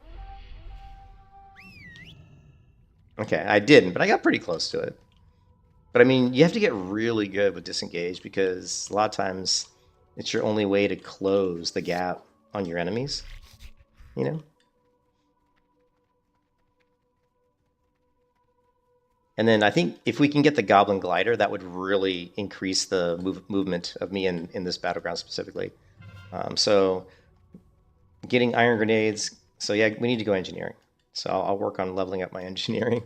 Okay, I didn't, but I got pretty close to it. But I mean, you have to get really good with disengage because a lot of times it's your only way to close the gap on your enemies, you know? And then I think if we can get the Goblin Glider, that would really increase the movement of me in this battleground specifically. So getting Iron Grenades. So yeah, we need to go engineering. So I'll work on leveling up my engineering.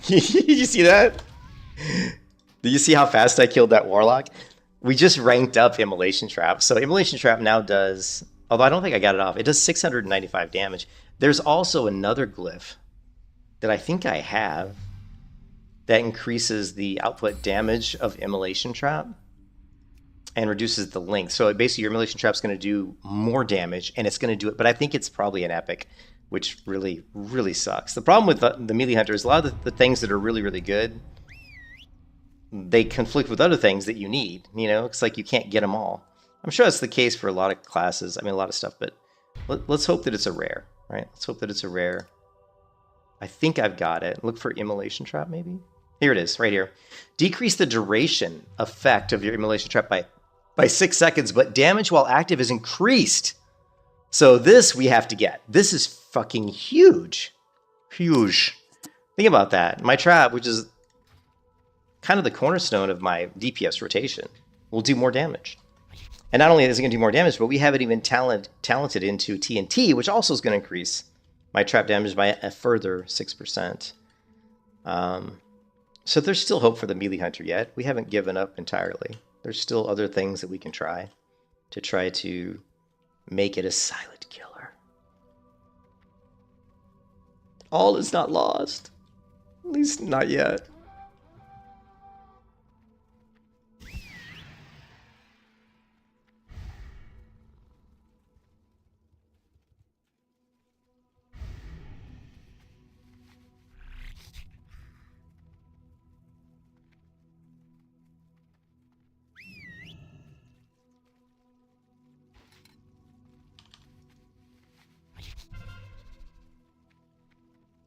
Did you see that? Did you see how fast I killed that Warlock? We just ranked up Immolation Trap. So Immolation Trap now does, although I don't think I got it off, it does 695 damage. There's also another glyph that I think I have that increases the output damage of Immolation Trap and reduces the length. So basically your Immolation Trap's going to do more damage, and it's going to do it, but I think it's probably an epic, which really, really sucks. The problem with the melee hunter is a lot of the things that are really, really good, they conflict with other things that you need. You know, it's like you can't get them all. I'm sure that's the case for a lot of classes. I mean, a lot of stuff, but let's hope that it's a rare, right? Let's hope that it's a rare. I think I've got it. Look for Immolation Trap, maybe. Here it is, right here. Decrease the duration effect of your Immolation Trap by 6 seconds, but damage while active is increased. So this we have to get. This is fucking huge. Huge. Think about that. My trap, which is kind of the cornerstone of my DPS rotation, will do more damage. And not only is it going to do more damage, but we have it even talented into TNT, which also is going to increase my trap damage by a further 6%. So there's still hope for the melee hunter yet. We haven't given up entirely. There's still other things that we can try to make it a silent killer. All is not lost. At least not yet.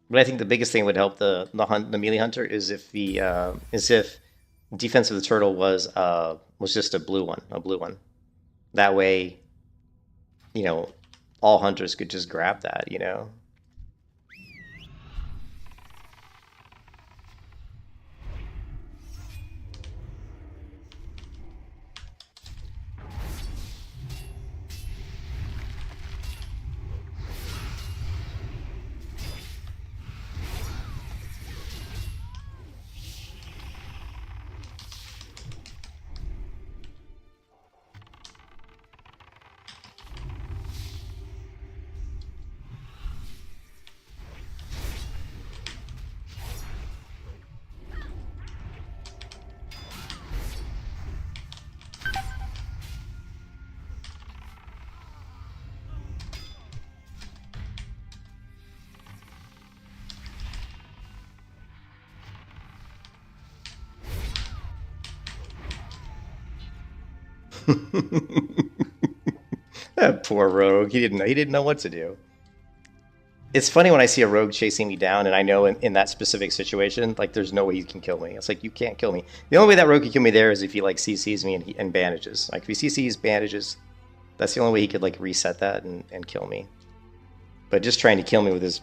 But I think the biggest thing that would help the melee hunter is if if defense of the turtle was just a blue one. That way, you know, all hunters could just grab that, you know. That poor rogue. He didn't know what to do. It's funny when I see a rogue chasing me down, and I know in that specific situation, like, there's no way he can kill me. It's like, you can't kill me. The only way that rogue can kill me there is if he, like, CCs me and bandages. Like, if he CCs bandages, that's the only way he could, like, reset that and kill me. But just trying to kill me with his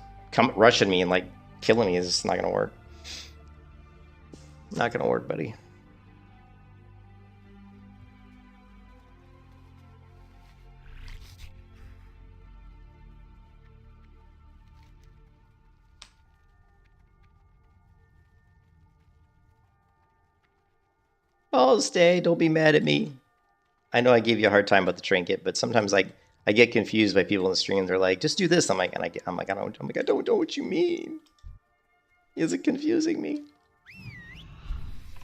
rushing me and, like, killing me is just not gonna work. Not gonna work, buddy. Oh, stay. Don't be mad at me. I know I gave you a hard time about the trinket, but sometimes I get confused by people in the stream. They're like, just do this. I'm like, I don't know what you mean. Is it confusing me?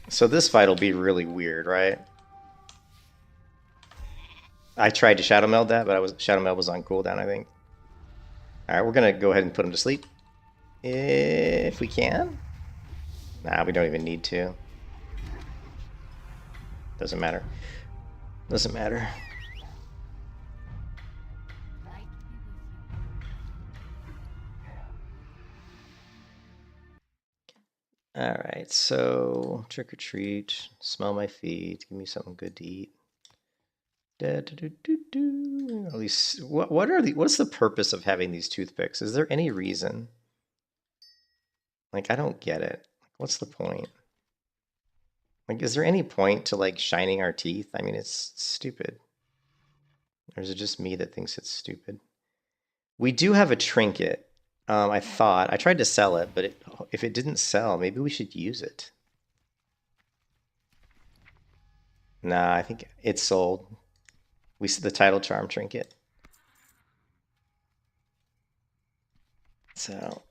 So this fight will be really weird, right? I tried to Shadow Meld that, but Shadow Meld was on cooldown, I think. Alright, we're gonna go ahead and put him to sleep. If we can. Nah, we don't even need to. Doesn't matter. Doesn't matter. Light be with you. All right, so trick or treat, smell my feet, give me something good to eat. At least, what's the purpose of having these toothpicks? Is there any reason? Like, I don't get it. What's the point? Like, is there any point to like shining our teeth? I mean, it's stupid. Or is it just me that thinks it's stupid? We do have a trinket. I tried to sell it, but if it didn't sell, maybe we should use it. Nah, I think it's sold. We see the title charm trinket. So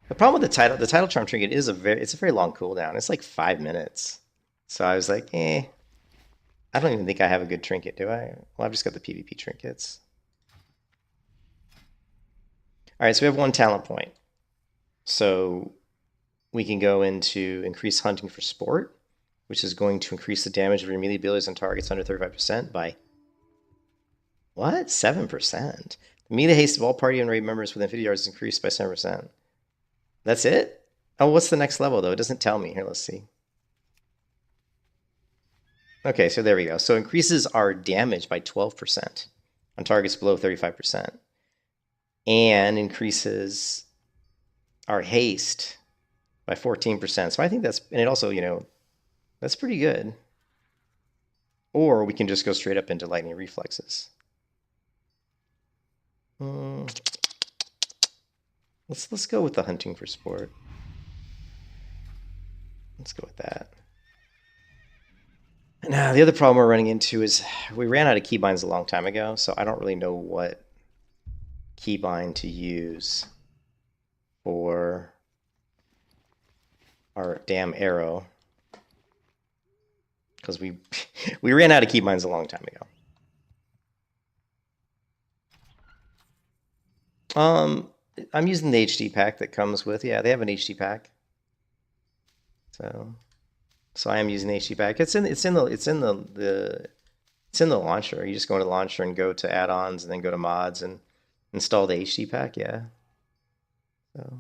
the problem with the title charm trinket is it's a very long cooldown. It's like 5 minutes. So I was like, I don't even think I have a good trinket, do I? Well, I've just got the PvP trinkets. All right, so we have 1 talent point. So we can go into increase hunting for sport, which is going to increase the damage of your melee abilities on targets under 35% by what? 7%. The melee haste of all party and raid members within 50 yards is increased by 7%. That's it? Oh, what's the next level though? It doesn't tell me. Here, let's see. Okay, so there we go. So increases our damage by 12% on targets below 35%. And increases our haste by 14%. So I think that's, and it also, that's pretty good. Or we can just go straight up into lightning reflexes. Let's go with the hunting for sport. Let's go with that. Now, the other problem we're running into is we ran out of keybinds a long time ago, so I don't really know what keybind to use for our damn arrow, because we ran out of keybinds a long time ago. I'm using the HD pack that comes with. Yeah, they have an HD pack. So I am using the HD pack. It's in the launcher. You just go into the launcher and go to add-ons and then go to mods and install the HD pack. Yeah. So.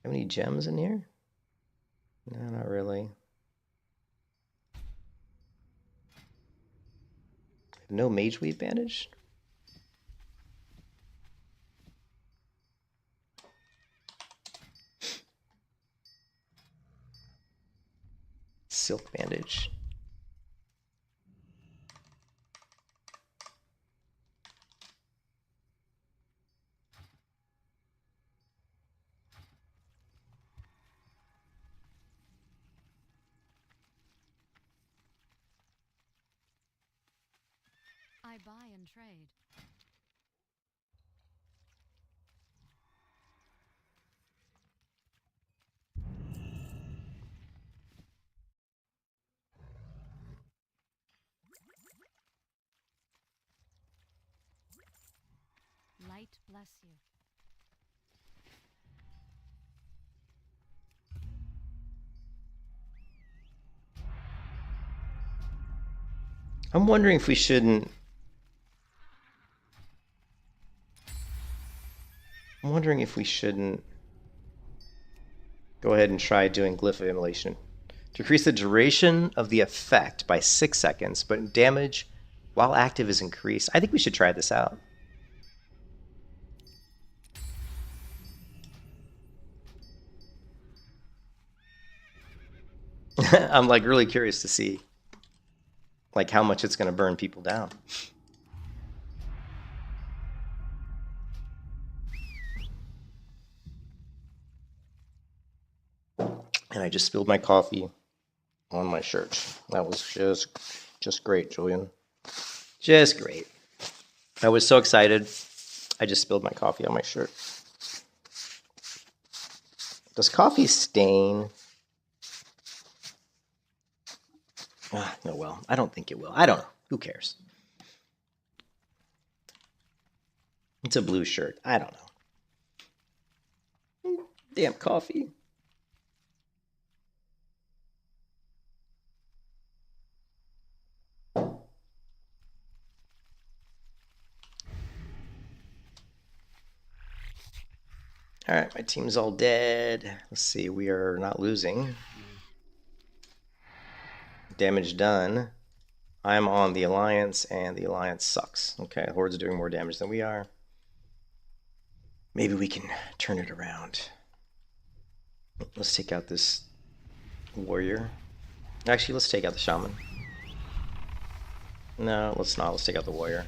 Have any gems in here? No, not really. No mage weave bandage? Silk bandage. I buy and trade. Light bless you. I'm wondering if we shouldn't. I'm wondering if we shouldn't go ahead and try doing glyph of immolation. To increase the duration of the effect by 6 seconds, but damage while active is increased. I think we should try this out. I'm like really curious to see like how much it's going to burn people down. And I just spilled my coffee on my shirt. That was just great, Julian. Just great. I was so excited I just spilled my coffee on my shirt. Does coffee stain? No, well, I don't think it will. I don't know. Who cares? It's a blue shirt. I don't know. Damn coffee. All right, my team's all dead. Let's see, we are not losing. Damage done. I'm on the Alliance, and the Alliance sucks. Okay, Horde's doing more damage than we are. Maybe we can turn it around. Let's take out this warrior. Actually, let's take out the shaman. No, let's not. Let's take out the warrior.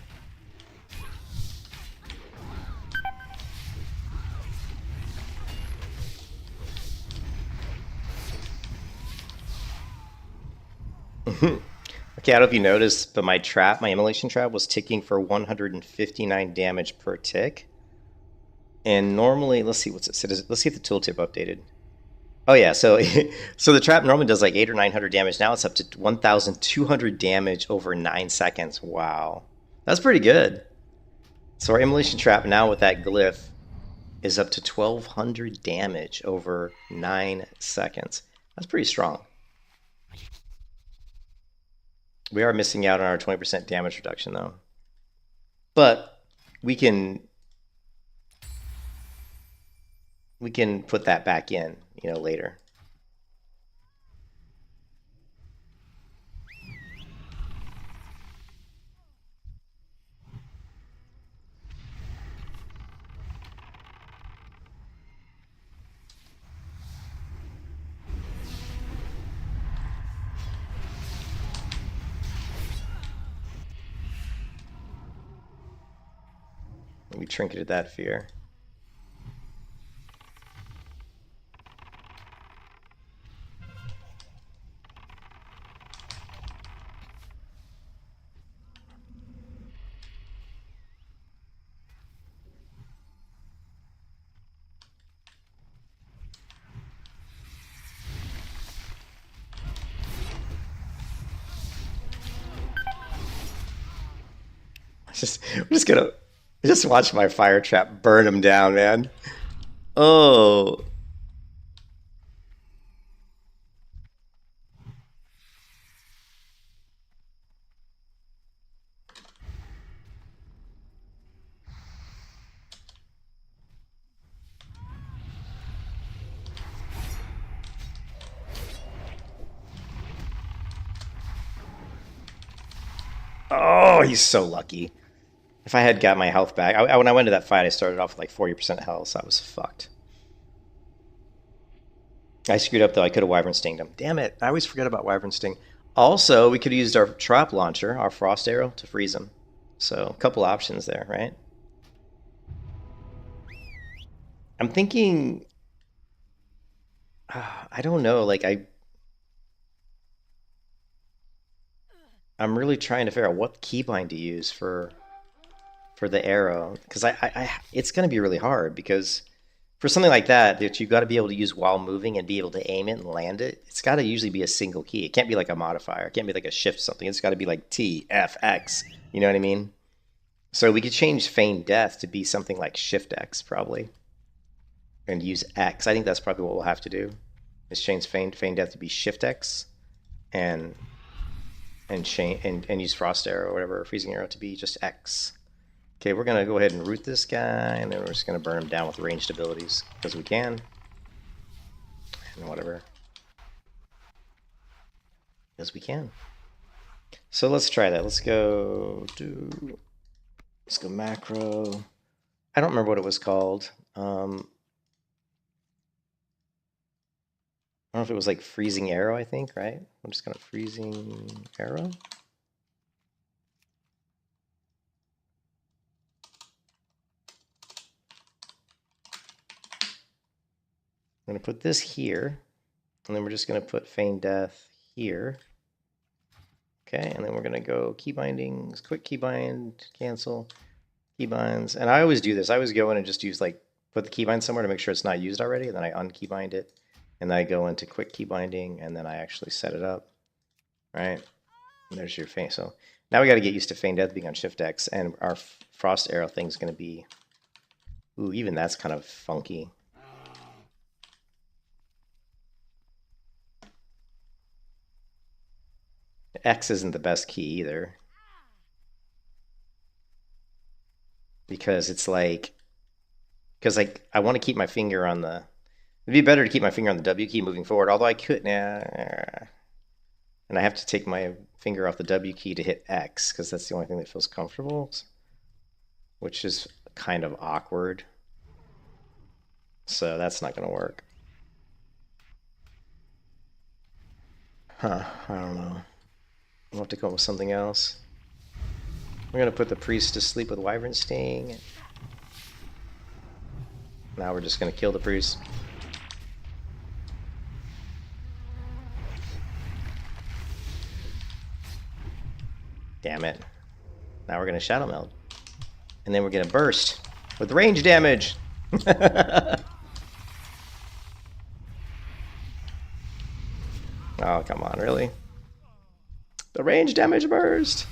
Okay, I don't know if you noticed, but my immolation trap was ticking for 159 damage per tick. And normally, let's see what's it. Let's see if the tooltip updated. Oh yeah, so so the trap normally does like 800 or 900 damage. Now it's up to 1,200 damage over 9 seconds. Wow, that's pretty good. So our immolation trap now with that glyph is up to 1,200 damage over 9 seconds. That's pretty strong. We are missing out on our 20% damage reduction though. But we can put that back in, you know, later. We trinketed that fear. I'm just gonna watch my fire trap burn him down, man. Oh. Oh, he's so lucky. If I had got my health back, when I went to that fight, I started off with like 40% health, so I was fucked. I screwed up though. I could have Wyvern Stinged him. Damn it! I always forget about Wyvern Sting. Also, we could have used our trap launcher, our frost arrow, to freeze him. So, a couple options there, right? I'm thinking. I don't know. Like I'm really trying to figure out what keybind to use for the arrow, because it's going to be really hard, because for something like that you've got to be able to use while moving and be able to aim it and land it. It's got to usually be a single key. It can't be like a modifier. It can't be like a shift something. It's got to be like T, F, X. You know what I mean? So we could change Feign Death to be something like Shift X probably, and use X. I think that's probably what we'll have to do, is change Feign Death to be Shift X, and use Frost Arrow or whatever, Freezing Arrow, to be just X. Okay, we're going to go ahead and root this guy, and then we're just going to burn him down with ranged abilities, because we can. And whatever. Because we can. So let's try that. Let's go macro. I don't remember what it was called. I don't know if it was like Freezing Arrow, I think, right? I'm just going to Freezing Arrow. I'm going to put this here, and then we're just going to put Feign Death here. Okay, and then we're going to go key bindings, quick keybind, cancel. Keybinds. And I always do this. I always go in and just use like, put the keybind somewhere to make sure it's not used already. And then I unkeybind it. And then I go into quick keybinding and then I actually set it up. Right? And there's your feint. So now we got to get used to feign death being on shift X. And our frost arrow thing's going to be, ooh, even that's kind of funky. X isn't the best key either. Because it's like, because I want to keep my finger on the, it'd be better to keep my finger on the W key moving forward, although I could, and I have to take my finger off the W key to hit X, because that's the only thing that feels comfortable, which is kind of awkward. So that's not going to work. Huh, I don't know. We'll have to come up with something else. We're going to put the priest to sleep with Wyvern Sting. Now we're just going to kill the priest. Damn it. Now we're going to Shadow Meld. And then we're going to burst with range damage. Oh, come on, really? The range damage burst!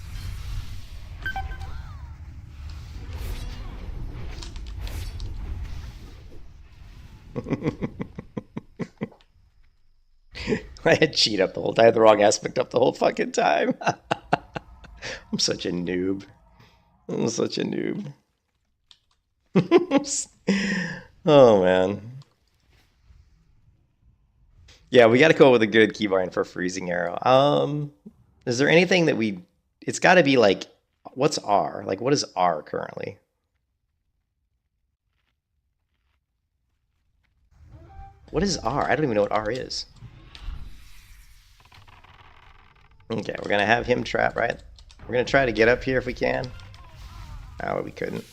I had cheat up the whole time. I had the wrong aspect up the whole fucking time. I'm such a noob. I'm such a noob. Oh, man. Yeah, we got to come up with a good keybind for freezing arrow. Is there anything that we... It's got to be like... What's R? Like, what is R currently? What is R? I don't even know what R is. Okay, we're going to have him trap, right? We're going to try to get up here if we can. Oh, we couldn't.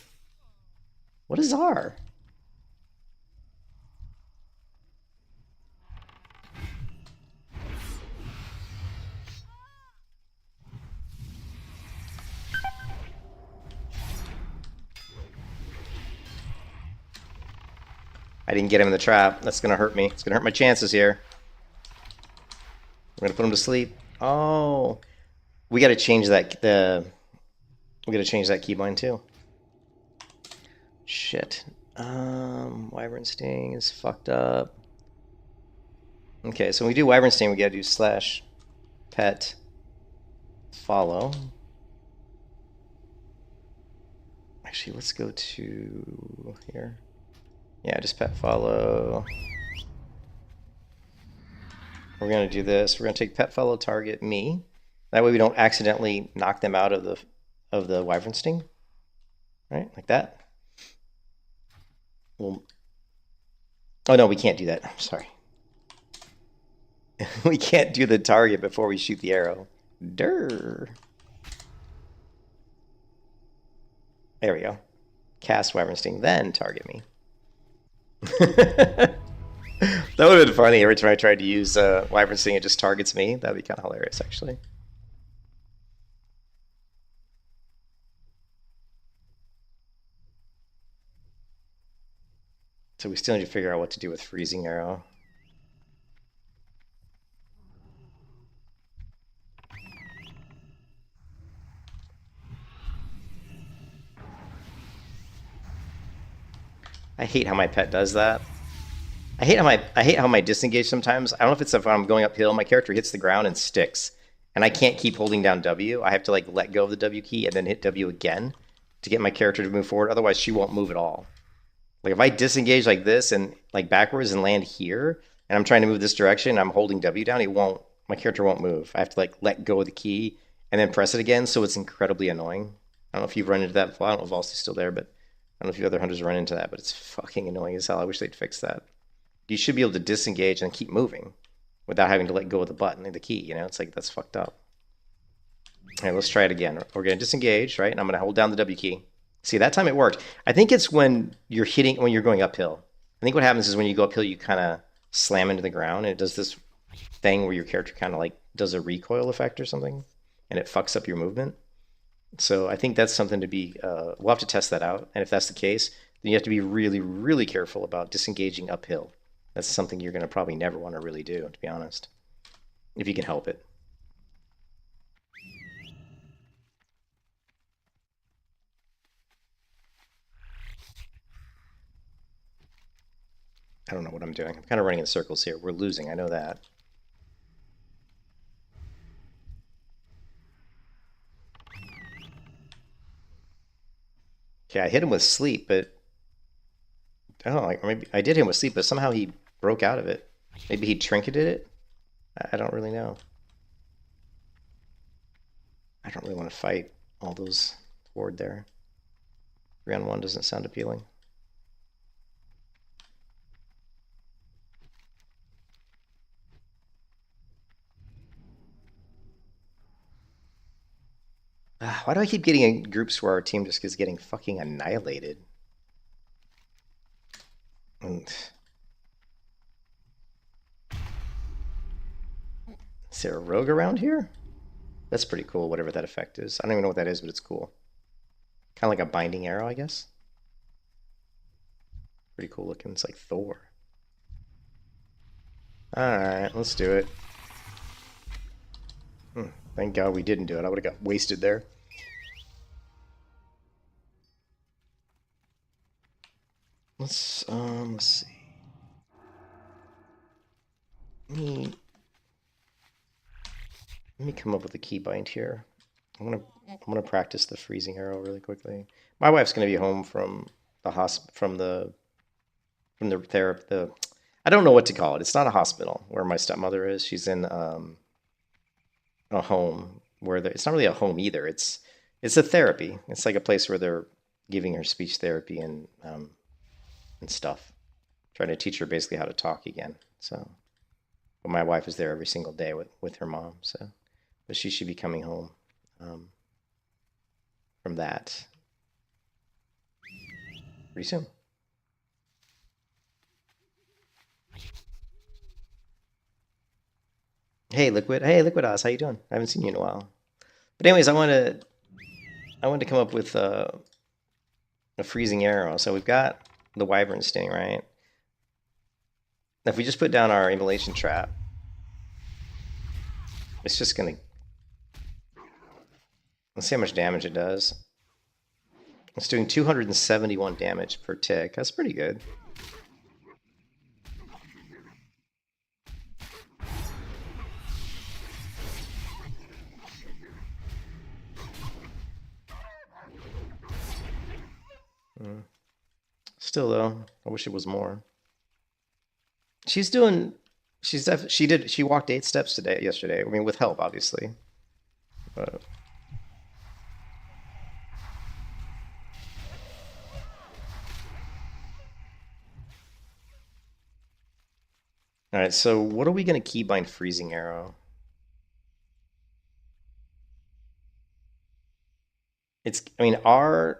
What is R? I didn't get him in the trap. That's going to hurt me. It's going to hurt my chances here. We're going to put him to sleep. Oh, we got to change that. We got to change that keybind too. Shit. Wyvern Sting is fucked up. Okay, so when we do Wyvern Sting, we got to do slash pet follow. Actually, let's go to here. Yeah, just pet follow. We're going to do this. We're going to take pet follow target me. That way we don't accidentally knock them out of the Wyvern Sting. Right? Like that. Well, oh no, we can't do that. I'm sorry. We can't do the target before we shoot the arrow. Durr. There we go. Cast Wyvern Sting, then target me. That would have been funny. Every time I tried to use Wyvern Sting, it just targets me. That'd be kind of hilarious, actually. So we still need to figure out what to do with Freezing Arrow. I hate how my pet does that. I hate how my disengage sometimes. I don't know if it's if I'm going uphill, my character hits the ground and sticks. And I can't keep holding down W. I have to like let go of the W key and then hit W again to get my character to move forward. Otherwise she won't move at all. Like if I disengage like this and like backwards and land here and I'm trying to move this direction, I'm holding W down, my character won't move. I have to like let go of the key and then press it again, so it's incredibly annoying. I don't know if you've run into that before. I don't know if Valsty's still there, but I don't know if you other hunters run into that, but it's fucking annoying as hell. I wish they'd fix that. You should be able to disengage and keep moving without having to let go of the button, the key, you know? It's like, that's fucked up. All right, let's try it again. We're going to disengage, right? And I'm going to hold down the W key. See, that time it worked. I think it's when you're going uphill. I think what happens is when you go uphill, you kind of slam into the ground, and it does this thing where your character kind of like does a recoil effect or something, and it fucks up your movement. So I think that's something to be, we'll have to test that out. And if that's the case, then you have to be really, really careful about disengaging uphill. That's something you're going to probably never want to really do, to be honest, if you can help it. I don't know what I'm doing. I'm kind of running in circles here. We're losing, I know that. Okay, I hit him with sleep, but I don't know, like maybe I did hit him with sleep, but somehow he broke out of it. Maybe he trinketed it? I don't really know. I don't really want to fight all those ward there. 3-on-1 doesn't sound appealing. Why do I keep getting in groups where our team just is getting fucking annihilated? And is there a rogue around here? That's pretty cool, whatever that effect is. I don't even know what that is, but it's cool. Kind of like a binding arrow, I guess. Pretty cool looking. It's like Thor. Alright, let's do it. Thank God we didn't do it. I would have got wasted there. Let's see. Let me come up with a keybind here. I'm gonna practice the freezing arrow really quickly. My wife's gonna be home from the therapy. I don't know what to call it. It's not a hospital where my stepmother is. She's in a home where it's not really a home either. It's a therapy. It's like a place where they're giving her speech therapy and stuff, trying to teach her basically how to talk again. So, but my wife is there every single day with her mom. So, but she should be coming home from that pretty soon. Hey, Liquid. Hey, Liquid Oz. How you doing? I haven't seen you in a while. But anyways, I wanted to come up with a freezing arrow. So we've got the Wyvern Sting, right? If we just put down our immolation trap, it's just gonna. Let's see how much damage it does. It's doing 271 damage per tick. That's pretty good. Still though, I wish it was more. She walked 8 steps yesterday. I mean, with help, obviously. But all right, so what are we gonna keybind freezing arrow? I mean, R.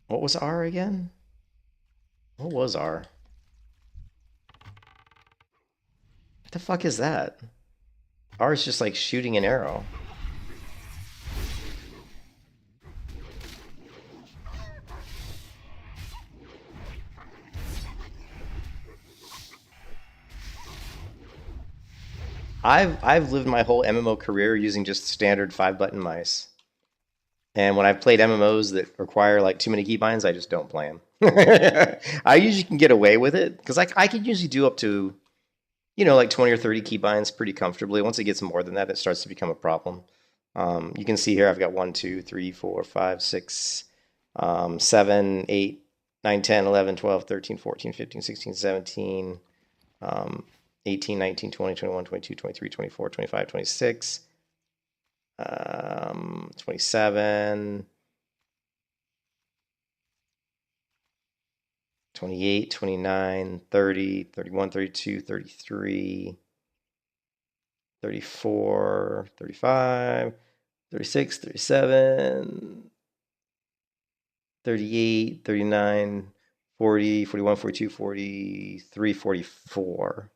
What was R again? What was R? What the fuck is that? R is just like shooting an arrow. I've lived my whole MMO career using just standard 5-button mice. And when I've played MMOs that require like too many keybinds, I just don't play them. I usually can get away with it because I can usually do up to, like 20 or 30 keybinds pretty comfortably. Once it gets more than that, it starts to become a problem. You can see here I've got 1, 2, 3, 4, 5, 6, 7, 8, 9, 10, 11, 12, 13, 14, 15, 16, 17, 18, 19, 20, 21, 22, 23, 24, 25, 26. 27, 28, 29, 30, 31, 32, 33, 34, 35, 36, 37, 38, 39, 40, 41, 42, 43, 44.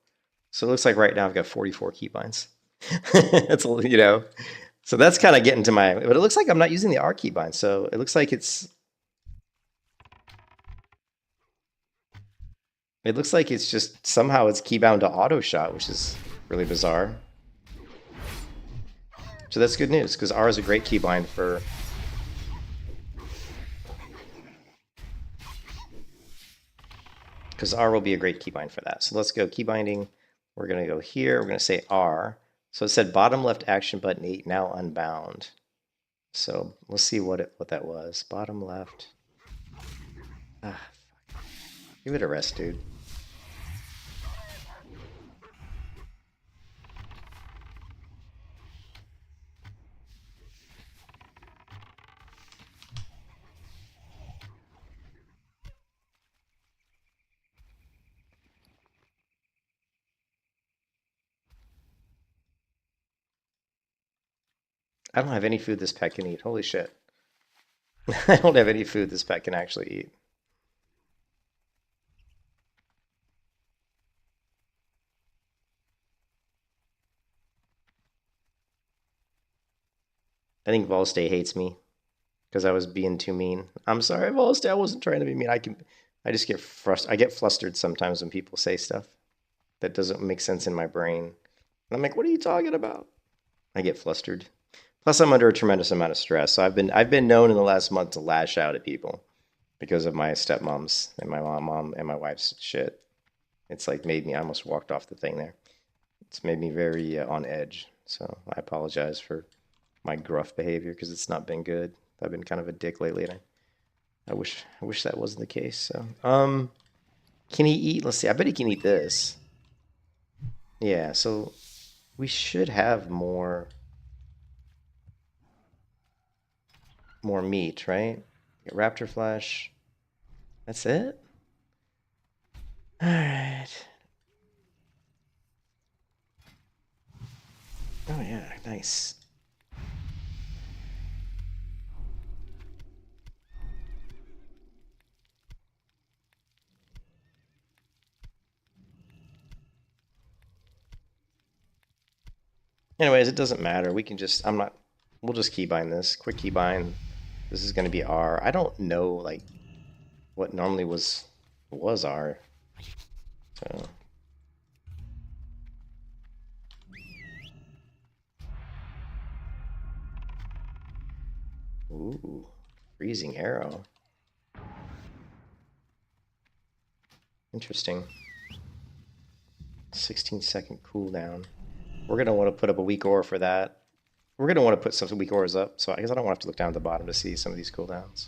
So it looks like right now I've got 44 keybinds. That's, So that's kind of getting to my, but it looks like I'm not using the R keybind. So it looks like it's just somehow it's keybound to auto shot, which is really bizarre. So that's good news because R is a great keybind for. Because R will be a great keybind for that. So let's go keybinding. We're going to go here. We're going to say R. So it said bottom left action button 8, now unbound. So let's see what that was. Bottom left. Ah, fuck. Give it a rest, dude. I don't have any food this pet can eat. Holy shit. I don't have any food this pet can actually eat. I think Volstay hates me because I was being too mean. I'm sorry, Volstay. I wasn't trying to be mean. I just get frustrated. I get flustered sometimes when people say stuff that doesn't make sense in my brain. And I'm like, what are you talking about? I get flustered. Plus, I'm under a tremendous amount of stress. So I've been known in the last month to lash out at people because of my stepmoms and my mom and my wife's shit. It's like made me. I almost walked off the thing there. It's made me very on edge. So I apologize for my gruff behavior because it's not been good. I've been kind of a dick lately, and I wish that wasn't the case. So can he eat? Let's see. I bet he can eat this. Yeah. So we should have more meat, right? Get raptor flesh. That's it? All right. Oh yeah, nice. Anyways, it doesn't matter. We can just, we'll just keybind this. Quick keybind. This is going to be R. I don't know, like, what normally was R. So. Ooh, freezing arrow. Interesting. 16-second cooldown. We're going to want to put up a weak aura for that. We're going to want to put some weak auras up, so I guess I don't want to have to look down at the bottom to see some of these cooldowns.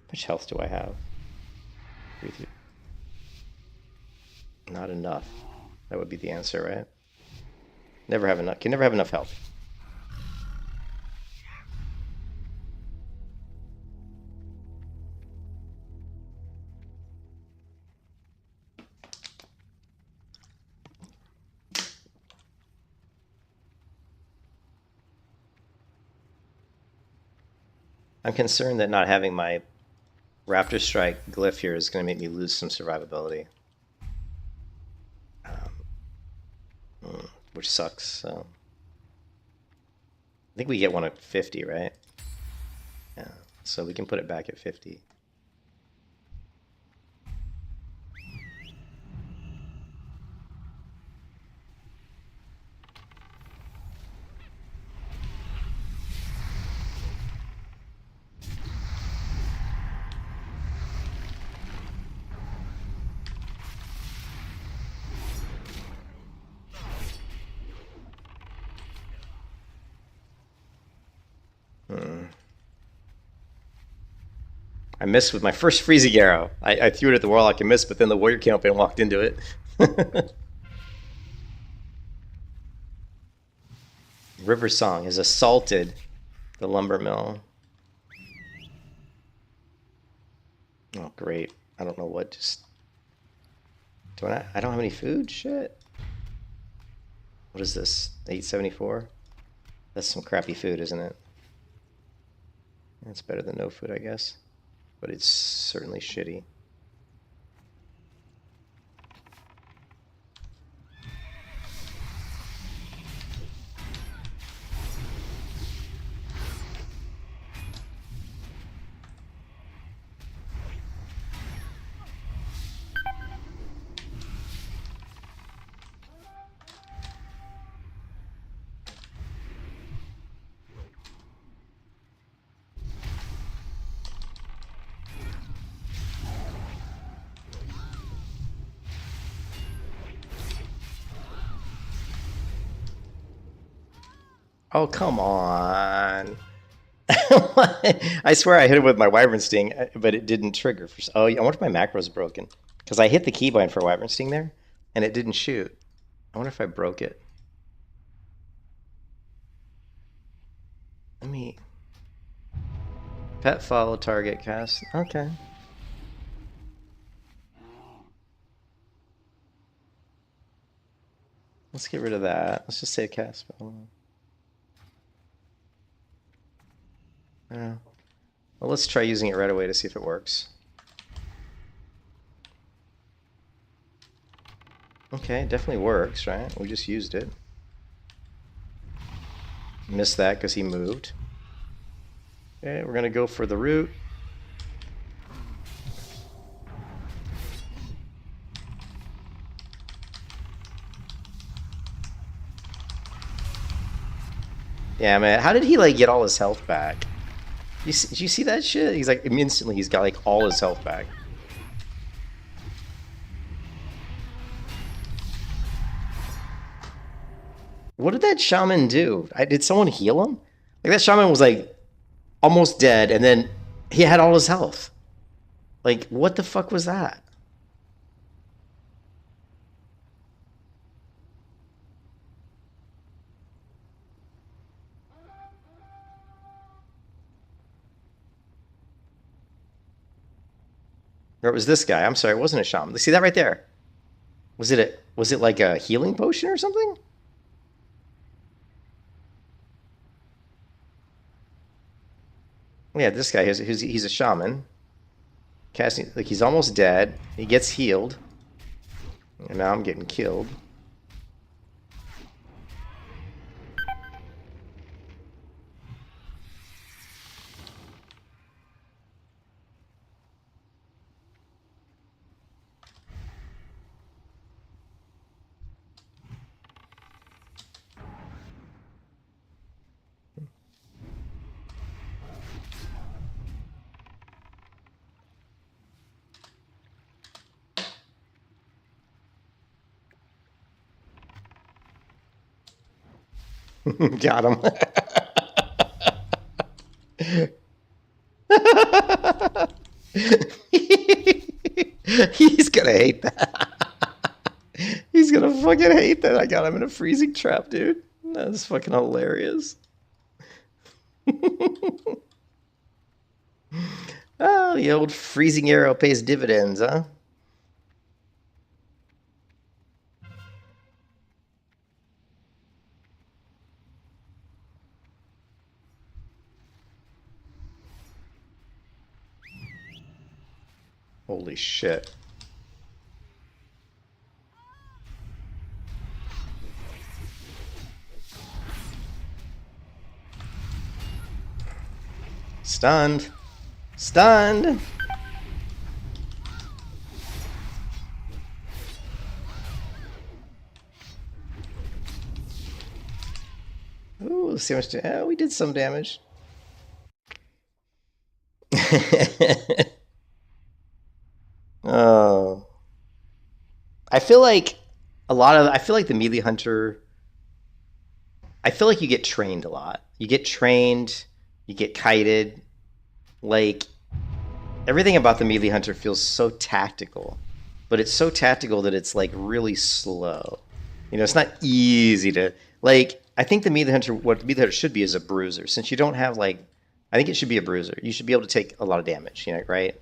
How much health do I have? Not enough. That would be the answer, right? Never have enough. Can never have enough health. I'm concerned that not having my Raptor Strike glyph here is going to make me lose some survivability. Which sucks, so. I think we get one at 50, right? Yeah, so we can put it back at 50. I missed with my first freezing arrow. I threw it at the warlock and missed, but then the warrior came up and walked into it. River Song has assaulted the lumber mill. Oh, great. I don't know what, just... I don't have any food? Shit. What is this? 874? That's some crappy food, isn't it? It's better than no food, I guess. But it's certainly shitty. Oh, come on. I swear I hit it with my Wyvern Sting, but it didn't trigger. Oh, I wonder if my macro's broken. Because I hit the keybind for Wyvern Sting there, and it didn't shoot. I wonder if I broke it. Let me... Pet follow target cast. Okay. Let's get rid of that. Let's just say cast spell. Yeah. Well, let's try using it right away to see if it works. Okay, it definitely works, right? We just used it. Missed that because he moved. Okay, we're gonna go for the root. Yeah, man. How did he like get all his health back? Did you see that shit? He's like instantly he's got like all his health back. What did that shaman do? Did someone heal him? Like that shaman was like almost dead, and then he had all his health. Like what the fuck was that? Or it was this guy. I'm sorry, it wasn't a shaman. See that right there? Was it like a healing potion or something? Yeah, this guy he's a shaman. Casting like he's almost dead. He gets healed. And now I'm getting killed. Got him. He's gonna hate that. He's gonna fucking hate that I got him in a freezing trap, dude. That's fucking hilarious. Oh, the old freezing arrow pays dividends, huh? Holy shit. Stunned. Stunned. Ooh, let's see how much. Oh, we did some damage. Oh. I feel like I feel like the melee hunter, I feel like you get trained a lot. You get trained, you get kited. Like, everything about the melee hunter feels so tactical. But it's so tactical that it's, like, really slow. You know, it's not easy to... Like, I think the melee hunter, what the melee hunter should be is a bruiser. Since you don't have, like... I think it should be a bruiser. You should be able to take a lot of damage, you know, right?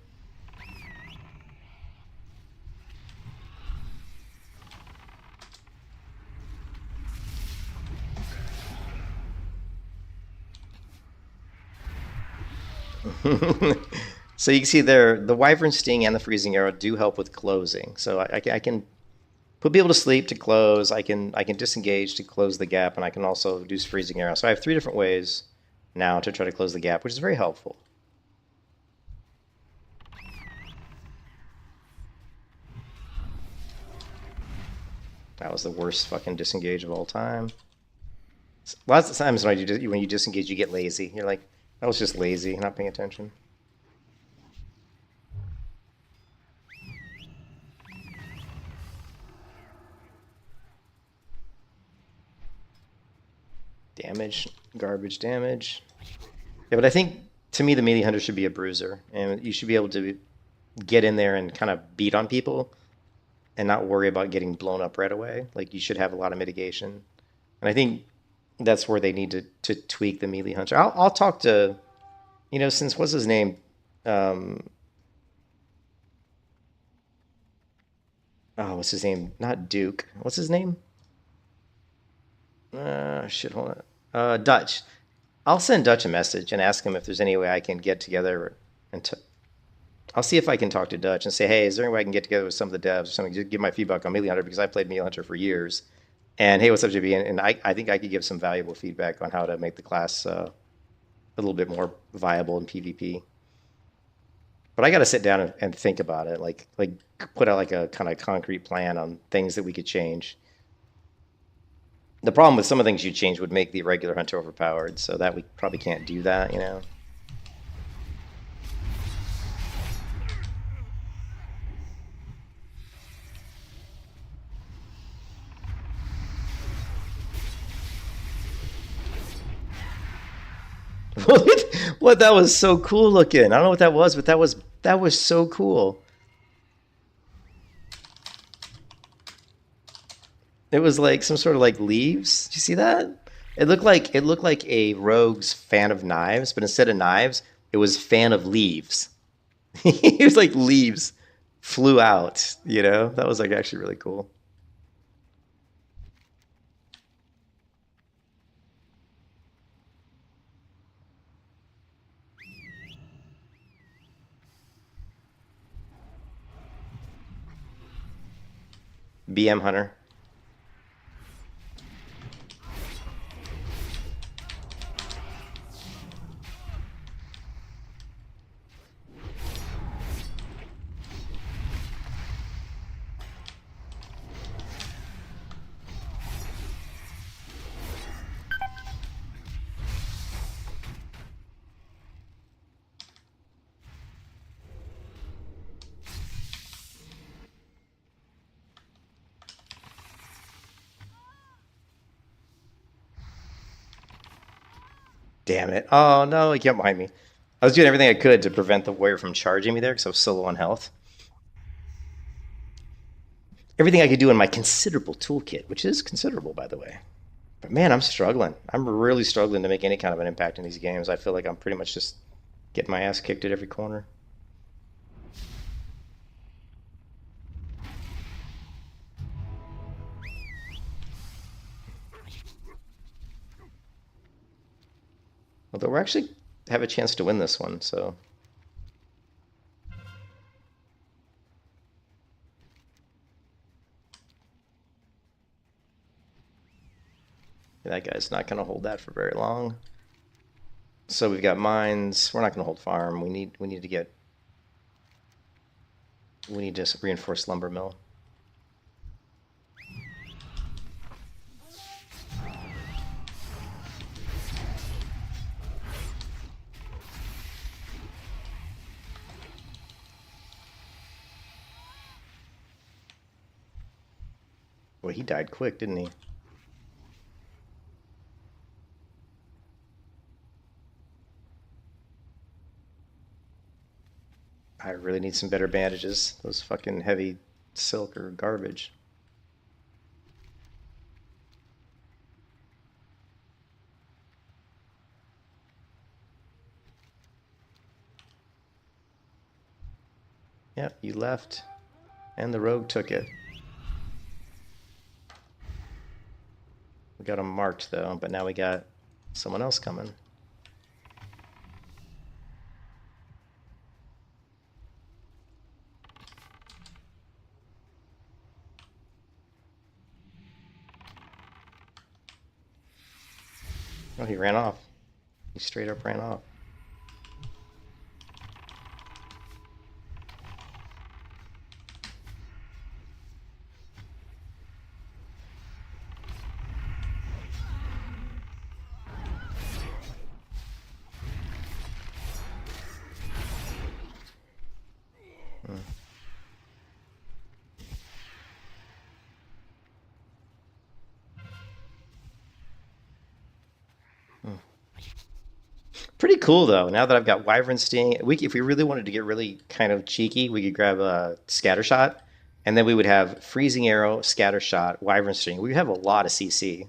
So you can see there, the Wyvern Sting and the Freezing Arrow do help with closing. So I can put people to sleep to close. I can disengage to close the gap, and I can also use Freezing Arrow. So I have 3 different ways now to try to close the gap, which is very helpful. That was the worst fucking disengage of all time. Lots of times when you disengage, you get lazy. You're like, I was just lazy, not paying attention. Damage, garbage damage. Yeah, but I think, to me, the melee hunter should be a bruiser. And you should be able to get in there and kind of beat on people and not worry about getting blown up right away. Like, you should have a lot of mitigation. And I think that's where they need to tweak the melee hunter. I'll talk to, since, what's his name? What's his name? Not Duke. What's his name? Shit, hold on. Dutch. I'll send Dutch a message and ask him if there's any way I can get together and I'll see if I can talk to Dutch and say, hey, is there any way I can get together with some of the devs or something to give my feedback on Melee Hunter, because I played Melee Hunter for years. And hey, what's up, JB? And I think I could give some valuable feedback on how to make the class a little bit more viable in PvP. But I got to sit down and think about it, like put out like a kind of concrete plan on things that we could change. The problem with some of the things you change would make the regular hunter overpowered, so that we probably can't do that, What? That was so cool looking. I don't know what that was, but that was so cool. It was like some sort of like leaves. Did you see that? It looked like a rogue's fan of knives, but instead of knives, it was fan of leaves. It was like leaves flew out. That was like actually really cool. BM Hunter. Damn it. Oh no, he kept behind me. I was doing everything I could to prevent the warrior from charging me there because I was so low on health. Everything I could do in my considerable toolkit, which is considerable, by the way. But man, I'm struggling. I'm really struggling to make any kind of an impact in these games. I feel like I'm pretty much just getting my ass kicked at every corner. Although we're actually have a chance to win this one, so. That guy's not going to hold that for very long. So we've got mines. We're not going to hold farm. We need to reinforce lumber mill. Well, he died quick, didn't he? I really need some better bandages. Those fucking heavy silk are garbage. Yep, you left, and the rogue took it. We got them marked though, but now we got someone else coming. Oh, he ran off. He straight up ran off. Pretty cool though. Now that I've got Wyvern Sting, if we really wanted to get really kind of cheeky, we could grab a Scatter Shot, and then we would have Freezing Arrow, Scatter Shot, Wyvern Sting. We would have a lot of CC,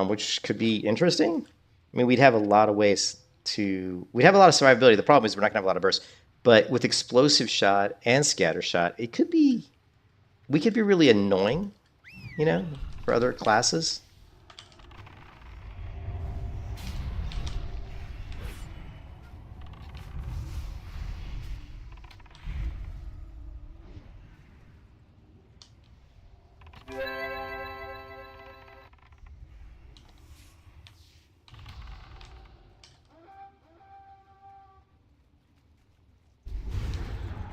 which could be interesting. I mean, we'd have a lot of ways we'd have a lot of survivability. The problem is we're not gonna have a lot of bursts. But with Explosive Shot and Scatter Shot, we could be really annoying, you know, for other classes.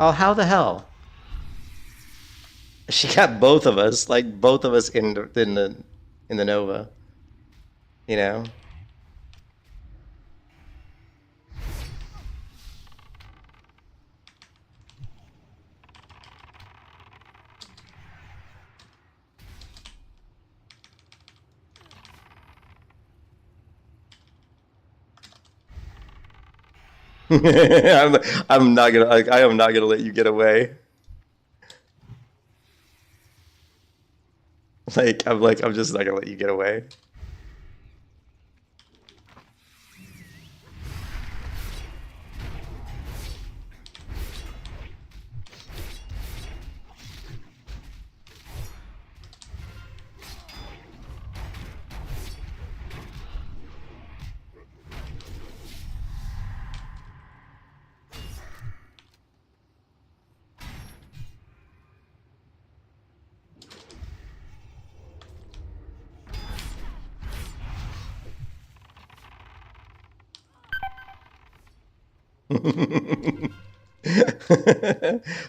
Oh, how the hell? She got both of us, like both of us in the Nova, you know. I'm, I'm not gonna. I am not gonna let you get away. I'm just not gonna let you get away.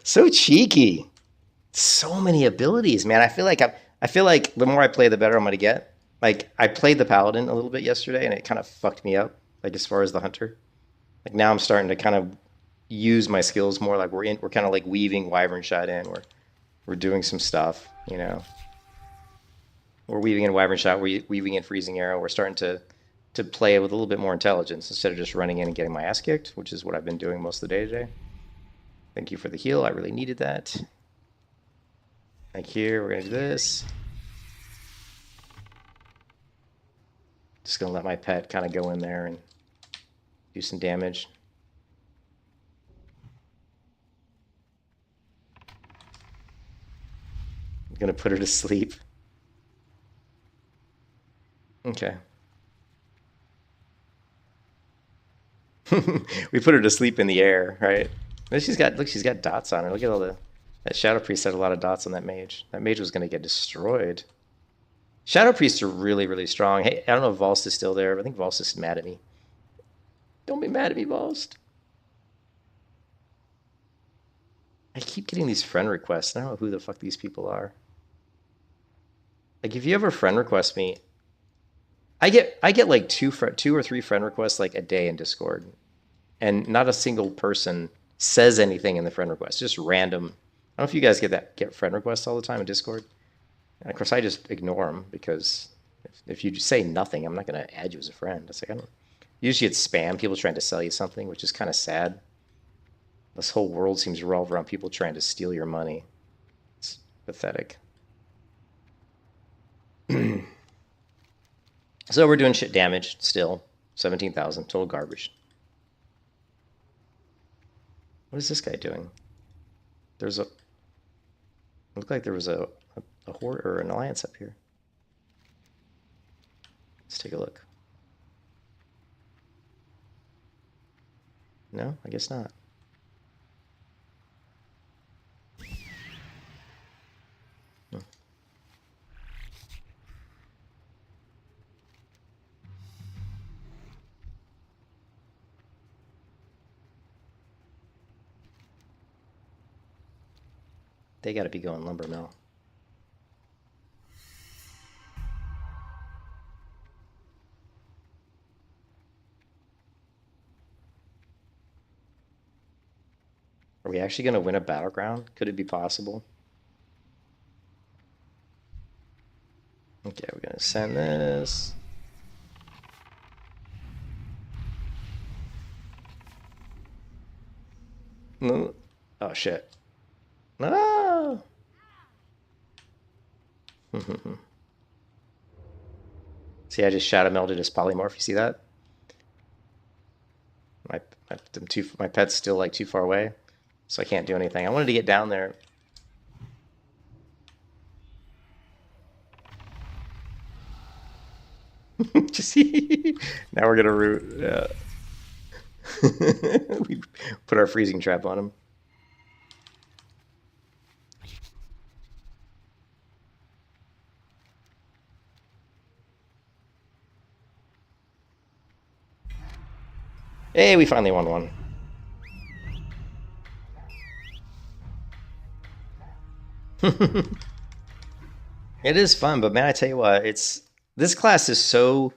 So cheeky. So many abilities, man. I feel like the more I play, the better I'm gonna get. Like I played the paladin a little bit yesterday, and it kind of fucked me up. Like as far as the hunter, like now I'm starting to kind of use my skills more. Like we're kind of like weaving wyvern shot in. We're doing some stuff, you know. We're weaving in wyvern shot. We're weaving in freezing arrow. We're starting to play with a little bit more intelligence instead of just running in and getting my ass kicked, which is what I've been doing most of the day today. Thank you for the heal. I really needed that. Like here, we're gonna do this. Just gonna let my pet kind of go in there and do some damage. I'm gonna put her to sleep. Okay. We put her to sleep in the air, right? She's got dots on her. Look at all that Shadow Priest had a lot of dots on that mage. That mage was gonna get destroyed. Shadow Priests are really, really strong. Hey, I don't know if Volst is still there, but I think Volst is mad at me. Don't be mad at me, Volst. I keep getting these friend requests. I don't know who the fuck these people are. Like, if you ever friend request me, I get like two or three friend requests like a day in Discord, and not a single person says anything in the friend request. Just random. I don't know if you guys get friend requests all the time in Discord. And of course, I just ignore them because if you say nothing, I'm not going to add you as a friend. It's like I don't. Usually, it's spam. People trying to sell you something, which is kind of sad. This whole world seems to revolve around people trying to steal your money. It's pathetic. So we're doing shit damage still. 17,000 total garbage. What is this guy doing? It looked like there was a horde or an alliance up here. Let's take a look. No, I guess not. They gotta be going lumber mill. Are we actually gonna win a battleground? Could it be possible? Okay, we're gonna send this. No. Oh shit. No. See, I just shadow melded his polymorph. You see that? My pet's still like too far away, so I can't do anything. I wanted to get down there. Just now we're gonna root. Yeah. We put our freezing trap on him. Hey, we finally won one. It is fun, but man, I tell you what, this class is so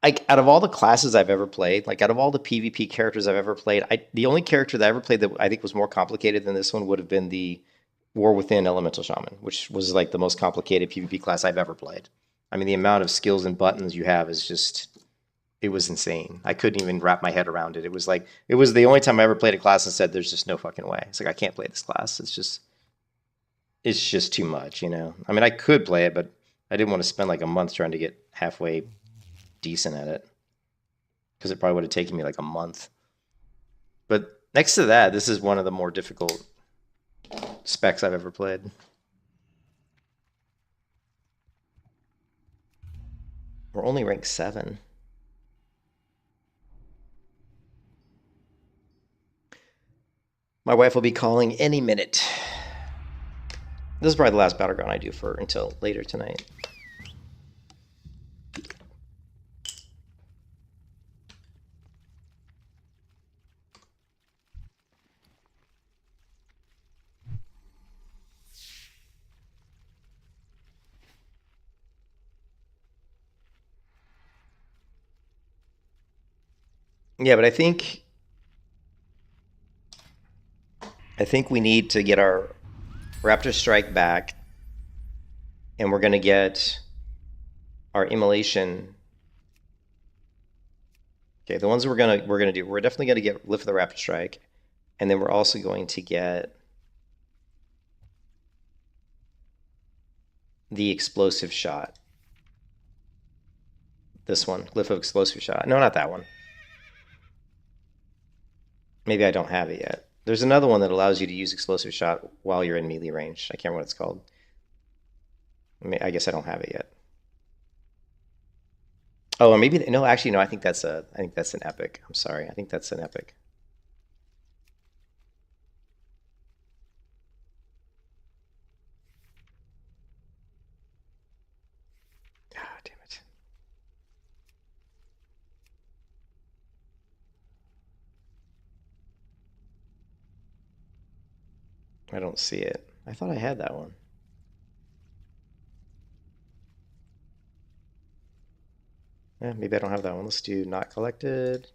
like out of all the classes I've ever played, like out of all the PvP characters I've ever played, the only character that I ever played that I think was more complicated than this one would have been the War Within Elemental Shaman, which was like the most complicated PvP class I've ever played. I mean, the amount of skills and buttons you have is just, it was insane. I couldn't even wrap my head around it. It was like, it was the only time I ever played a class and said, there's just no fucking way. It's like, I can't play this class. It's just too much, you know? I mean, I could play it, but I didn't want to spend like a month trying to get halfway decent at it, because it probably would have taken me like a month. But next to that, this is one of the more difficult specs I've ever played. We're only ranked 7. My wife will be calling any minute. This is probably the last battleground I do for until later tonight. Yeah, but I think we need to get our Raptor Strike back, and we're going to get our Immolation. Okay, the ones we're gonna do, we're definitely gonna get Lift the Raptor Strike, and then we're also going to get the Explosive Shot. This one, Lift of Explosive Shot. No, not that one. Maybe I don't have it yet. There's another one that allows you to use Explosive Shot while you're in melee range. I can't remember what it's called. I guess I don't have it yet. Oh, maybe no. Actually, no. I think that's an epic. I'm sorry. I think that's an epic. Ah, damn it. I don't see it. I thought I had that one. Yeah, maybe I don't have that one. Let's do not collected.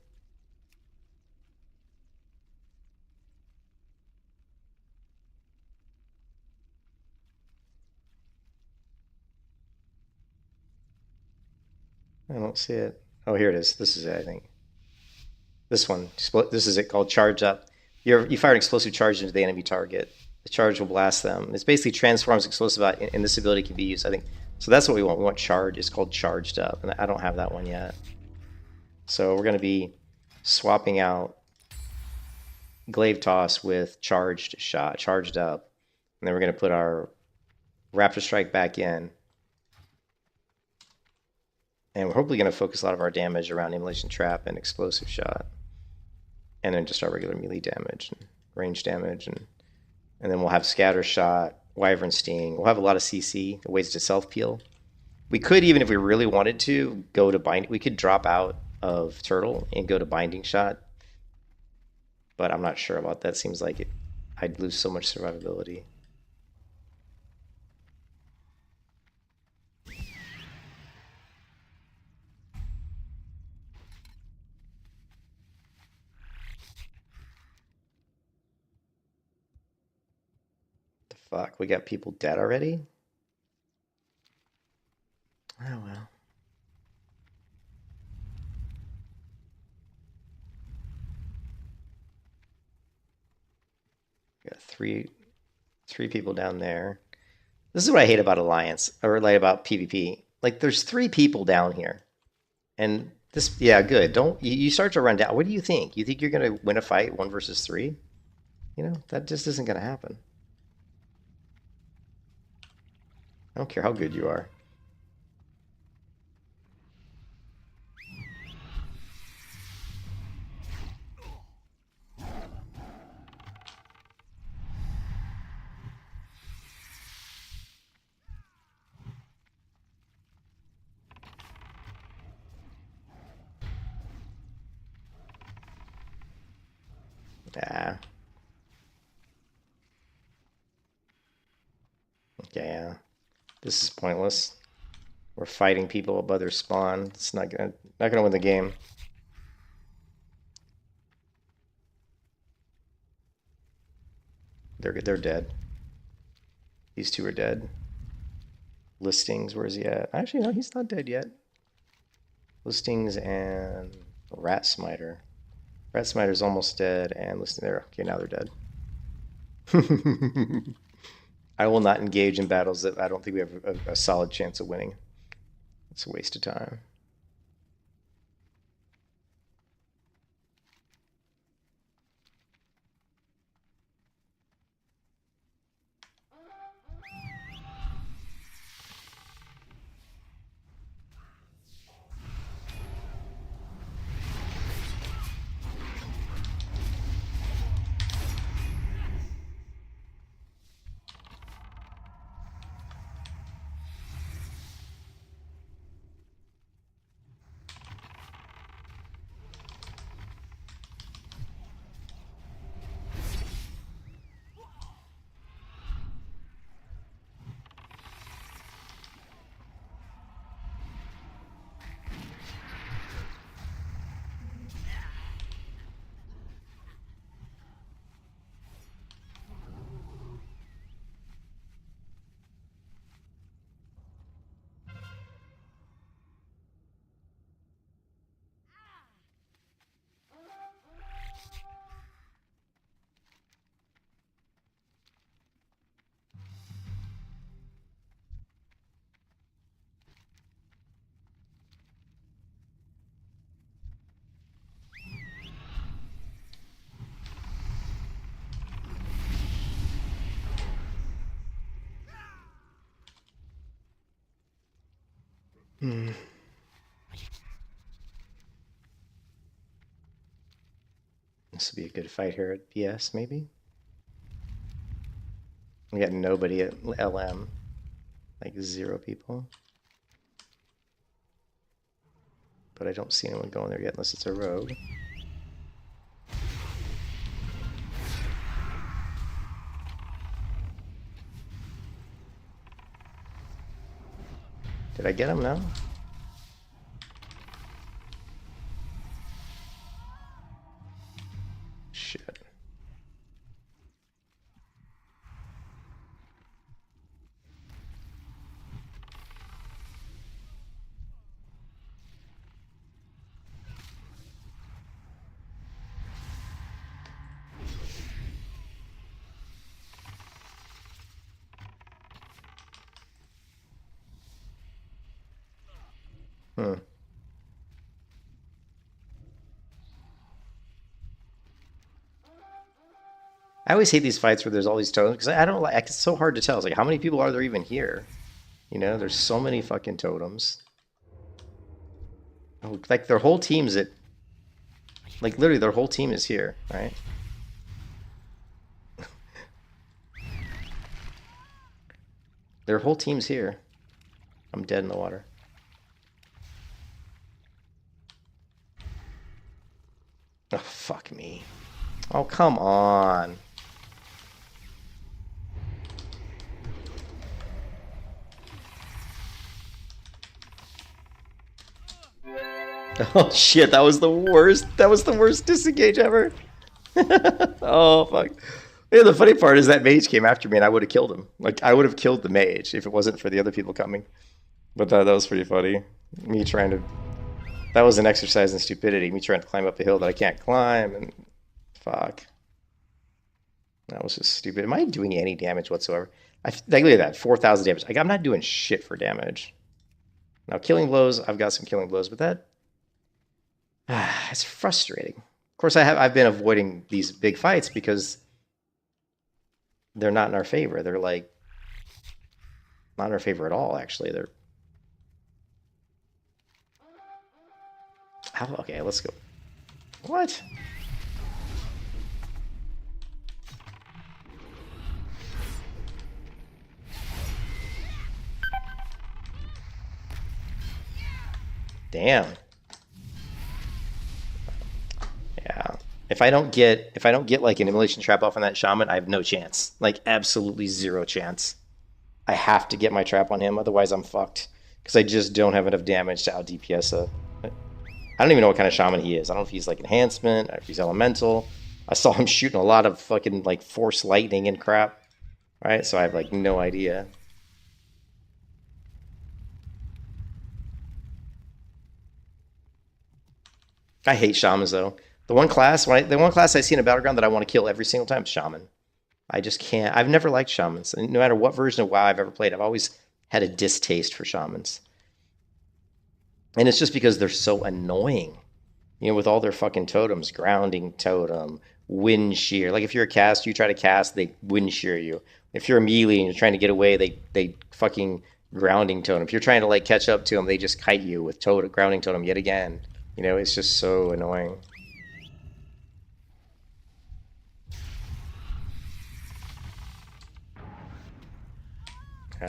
I don't see it. Oh, here it is. This is it, I think. This one. This is it, called Charge Up. You fire an explosive charge into the enemy target. The charge will blast them. It's basically transforms explosive out, and this ability can be used, I think. So that's what we want. We want Charge. It's called Charged Up, and I don't have that one yet. So we're going to be swapping out Glaive Toss with Charged Shot, Charged Up. And then we're going to put our Raptor Strike back in. And we're hopefully going to focus a lot of our damage around Immolation Trap and Explosive Shot. And then just our regular melee damage and range damage. And then we'll have Scatter Shot, Wyvern Sting. We'll have a lot of CC, ways to self-peel. We could, even if we really wanted to, go to Bind. We could drop out of Turtle and go to Binding Shot. But I'm not sure about that. Seems like it. I'd lose so much survivability. The fuck? We got people dead already? Oh well. Got three people down there. This is what I hate about Alliance, or like about PvP. Like, there's 3 people down here, and this, yeah, good. Don't you start to run down? What do you think? You think you're gonna win a fight 1 versus 3? You know, that just isn't gonna happen. I don't care how good you are. Yeah. Okay, yeah. This is pointless. We're fighting people above their spawn. It's not gonna win the game. They're dead. These 2 are dead. Listings, where is he at? Actually, no, he's not dead yet. Listings and Rat Smiter. Rat Smiter's almost dead, and Listing there. Okay, now they're dead. I will not engage in battles that I don't think we have a solid chance of winning. It's a waste of time. This would be a good fight here at PS, maybe? We got nobody at LM. Like 0 people. But I don't see anyone going there yet unless it's a rogue. Did I get him now? Shit. I always hate these fights where there's all these totems because I don't like. It's so hard to tell. It's like, how many people are there even here? You know, there's so many fucking totems. Oh, like their whole team's at. Like literally, their whole team is here, right? Their whole team's here. I'm dead in the water. Oh, fuck me. Oh, come on. Oh shit, that was the worst. That was the worst disengage ever. Oh fuck. Yeah, the funny part is that mage came after me and I would have killed him. Like I would have killed the mage if it wasn't for the other people coming. But that was pretty funny. Me trying to. That was an exercise in stupidity. Me trying to climb up a hill that I can't climb and fuck. That was just stupid. Am I doing any damage whatsoever? Like, look at that, 4,000 damage. Like I'm not doing shit for damage. Now killing blows, I've got some killing blows, but that it's frustrating. Of course, I've been avoiding these big fights because they're not in our favor. They're like not in our favor at all. Actually, they're. Okay, let's go. What? Damn. Yeah. If I don't get like an immolation trap off on that shaman, I have no chance. Like absolutely zero chance. I have to get my trap on him, otherwise I'm fucked. Because I just don't have enough damage to out DPS I don't even know what kind of shaman he is. I don't know if he's like enhancement, or if he's elemental. I saw him shooting a lot of fucking like force lightning and crap. Right? So I have like no idea. I hate shamans though. The one class I see in a battleground that I want to kill every single time is shaman. I just can't. I've never liked shamans. No matter what version of WoW I've ever played, I've always had a distaste for shamans. And it's just because they're so annoying. You know, with all their fucking totems, grounding totem, wind shear. Like if you're a caster, you try to cast, they wind shear you. If you're a melee and you're trying to get away, they fucking grounding totem. If you're trying to like catch up to them, they just kite you with grounding totem yet again. You know, it's just so annoying.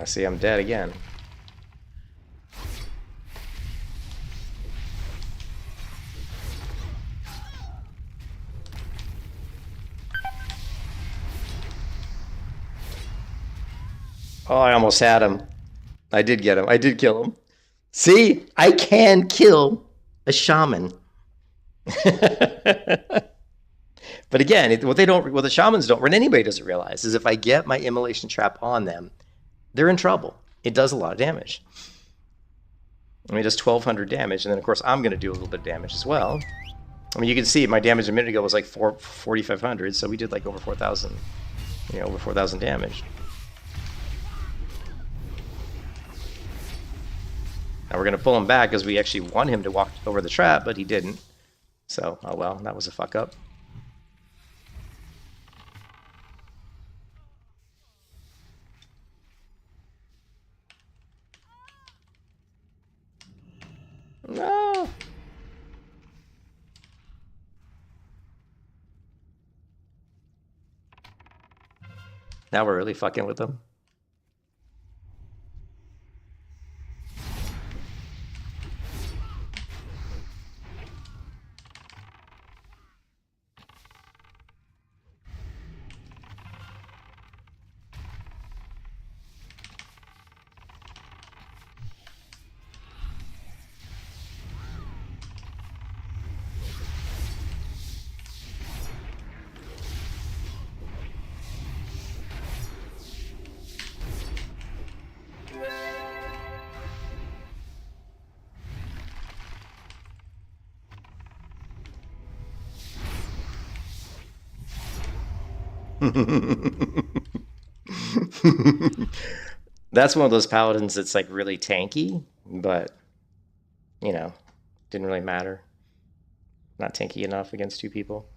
See, I'm dead again. Oh, I almost had him. I did get him. I did kill him. See, I can kill a shaman. But again, what the shamans don't, what anybody doesn't realize is if I get my immolation trap on them, they're in trouble. It does a lot of damage. I mean, it does 1,200 damage, and then of course I'm going to do a little bit of damage as well. I mean, you can see my damage a minute ago was like 4,500, so we did like over 4,000, you know, over 4,000 damage. Now we're going to pull him back because we actually want him to walk over the trap, but he didn't. So, oh well, that was a fuck up. No. Now we're really fucking with them. That's one of those paladins that's like really tanky, but you know, didn't really matter. Not tanky enough against two people.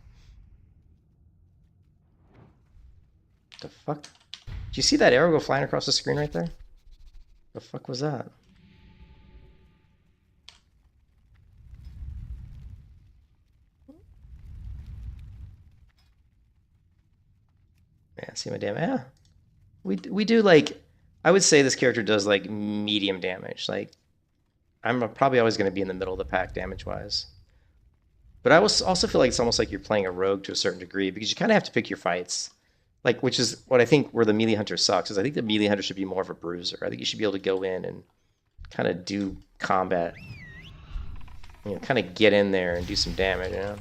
The fuck? Did you see that arrow go flying across the screen right there? The fuck was that? Yeah, see my damage. Yeah, we do like. I would say this character does like medium damage. Like, I'm probably always going to be in the middle of the pack damage wise. But I also feel like it's almost like you're playing a rogue to a certain degree because you kind of have to pick your fights. Like, which is what I think where the melee hunter sucks, is I think the melee hunter should be more of a bruiser. I think you should be able to go in and kind of do combat. you know, kind of get in there and do some damage, you know?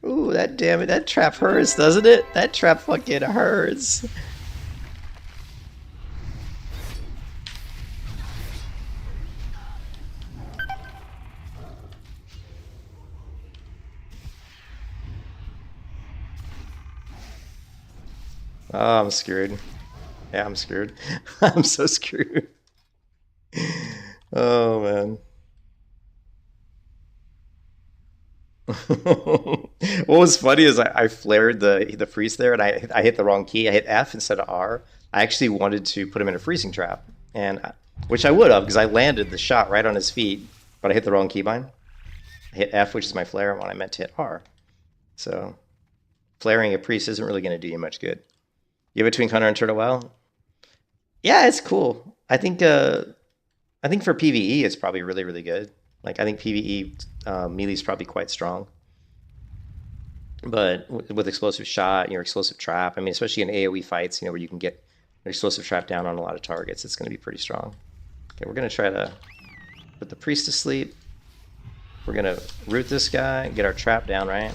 Ooh, that damn it, that trap hurts, doesn't it? That trap fucking hurts. Oh, I'm screwed. Yeah, I'm screwed. I'm so screwed. Oh, man. What was funny is I flared the freeze there, and I hit the wrong key. I hit F instead of R. I actually wanted to put him in a freezing trap, and which I would have because I landed the shot right on his feet, but I hit the wrong keybind. I hit F, which is my flare, when I meant to hit R. So flaring a priest isn't really going to do you much good. You have a Twink Hunter and Turtle Well? Yeah, it's cool. I think for PvE it's probably really good. Like I think PvE melee is probably quite strong. But with explosive shot, your explosive trap, I mean, especially in AoE fights, you know, where you can get an explosive trap down on a lot of targets, it's going to be pretty strong. Okay, we're going to try to put the priest to sleep. We're going to root this guy, get our trap down, right?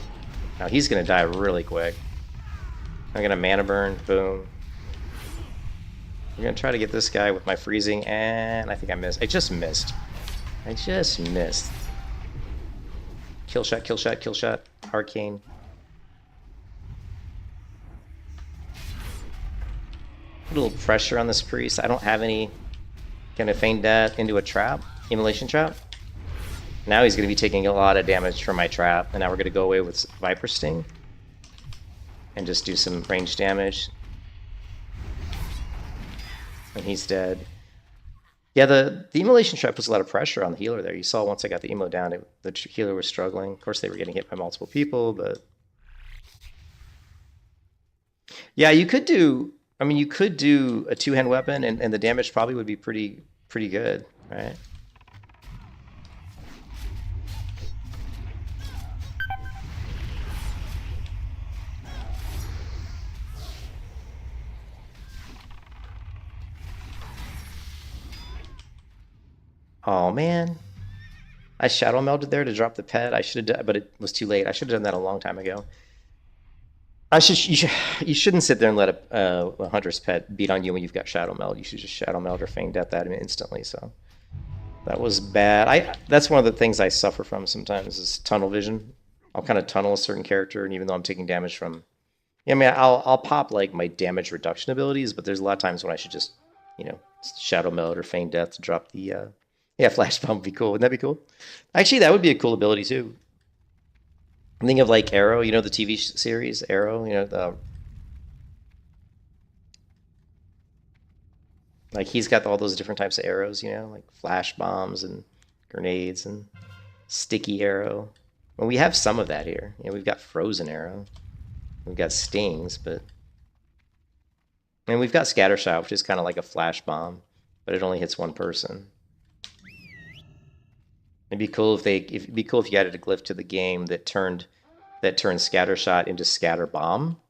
Now he's going to die really quick. I'm going to mana burn, boom. We're going to try to get this guy with my freezing, and I think I missed. I just missed. Kill shot, kill shot, kill shot. Arcane. Put a little pressure on this priest. I don't have any kind of feign death into a trap, immolation trap. Now he's going to be taking a lot of damage from my trap, and now we're going to go away with Viper Sting and just do some range damage. And he's dead. Yeah, the immolation trap puts a lot of pressure on the healer there. You saw once I got the emo down, the healer was struggling. Of course, they were getting hit by multiple people, but yeah, you could do. I mean, you could do a two-hand weapon, and the damage probably would be pretty good, right? Oh man, I shadow melded there to drop the pet. I should have done, but it was too late. I should have done that a long time ago. You shouldn't sit there and let a hunter's pet beat on you when you've got shadow meld. You should just shadow meld or feign death at him instantly. So that was bad. That's one of the things I suffer from sometimes is tunnel vision. I'll kind of tunnel a certain character, and even though I'm taking damage from, yeah, I mean, I'll pop like my damage reduction abilities, but there's a lot of times when I should just, you know, shadow meld or feign death to drop the. Yeah, flash bomb would be cool. Wouldn't that be cool? Actually, that would be a cool ability too. I'm thinking of like Arrow, you know, the TV series Arrow, you know, like he's got all those different types of arrows, you know, like flash bombs and grenades and sticky arrow. Well, we have some of that here. You know, we've got frozen arrow, we've got stings, but and we've got scattershot, which is kind of like a flash bomb, but it only hits one person. It'd be cool it'd be cool if you added a glyph to the game that turned scattershot into scatter bomb.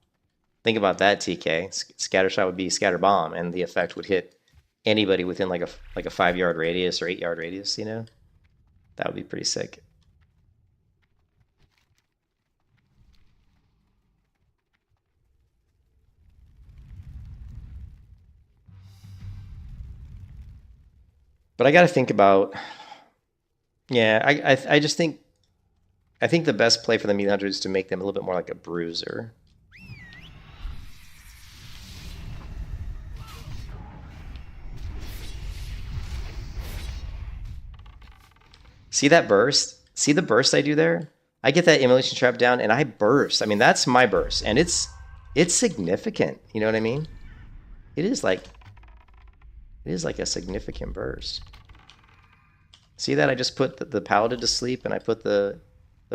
Think about that, TK. Scattershot would be scatter bomb, and the effect would hit anybody within like a 5-yard radius or 8-yard radius. You know, that would be pretty sick. But I got to think about. Yeah, I just think the best play for the meat hunter is to make them a little bit more like a bruiser. See that burst? See the burst I do there? I get that immolation trap down and I burst. I mean, that's my burst, and it's significant. You know what I mean? It is like a significant burst. See that? I just put the paladin to sleep and I put the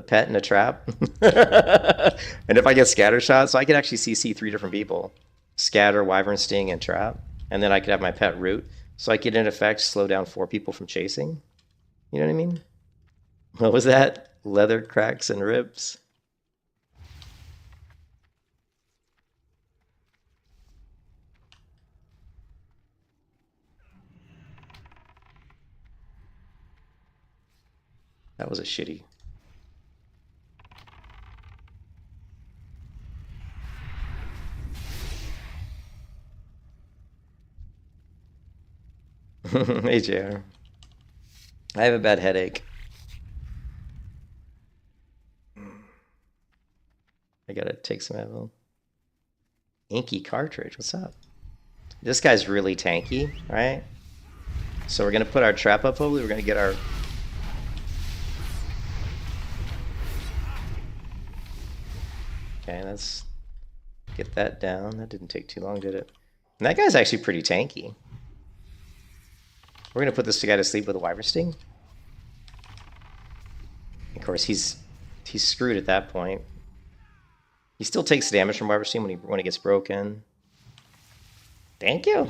pet in a trap. And if I get scatter shot, so I could actually CC 3 different people. Scatter, Wyvern Sting, and trap. And then I could have my pet root. So I could in effect slow down 4 people from chasing. You know what I mean? What was that? Leather cracks and ribs. That was a shitty. Hey, JR. I have a bad headache. I gotta take some Advil. Inky cartridge, what's up? This guy's really tanky, right? So we're gonna put our trap up, hopefully we're gonna get our... Okay, let's get that down. That didn't take too long, did it? And that guy's actually pretty tanky. We're gonna put this guy to sleep with a Wyvern Sting. Of course, he's screwed at that point. He still takes damage from Wyvern Sting when he gets broken. Thank you.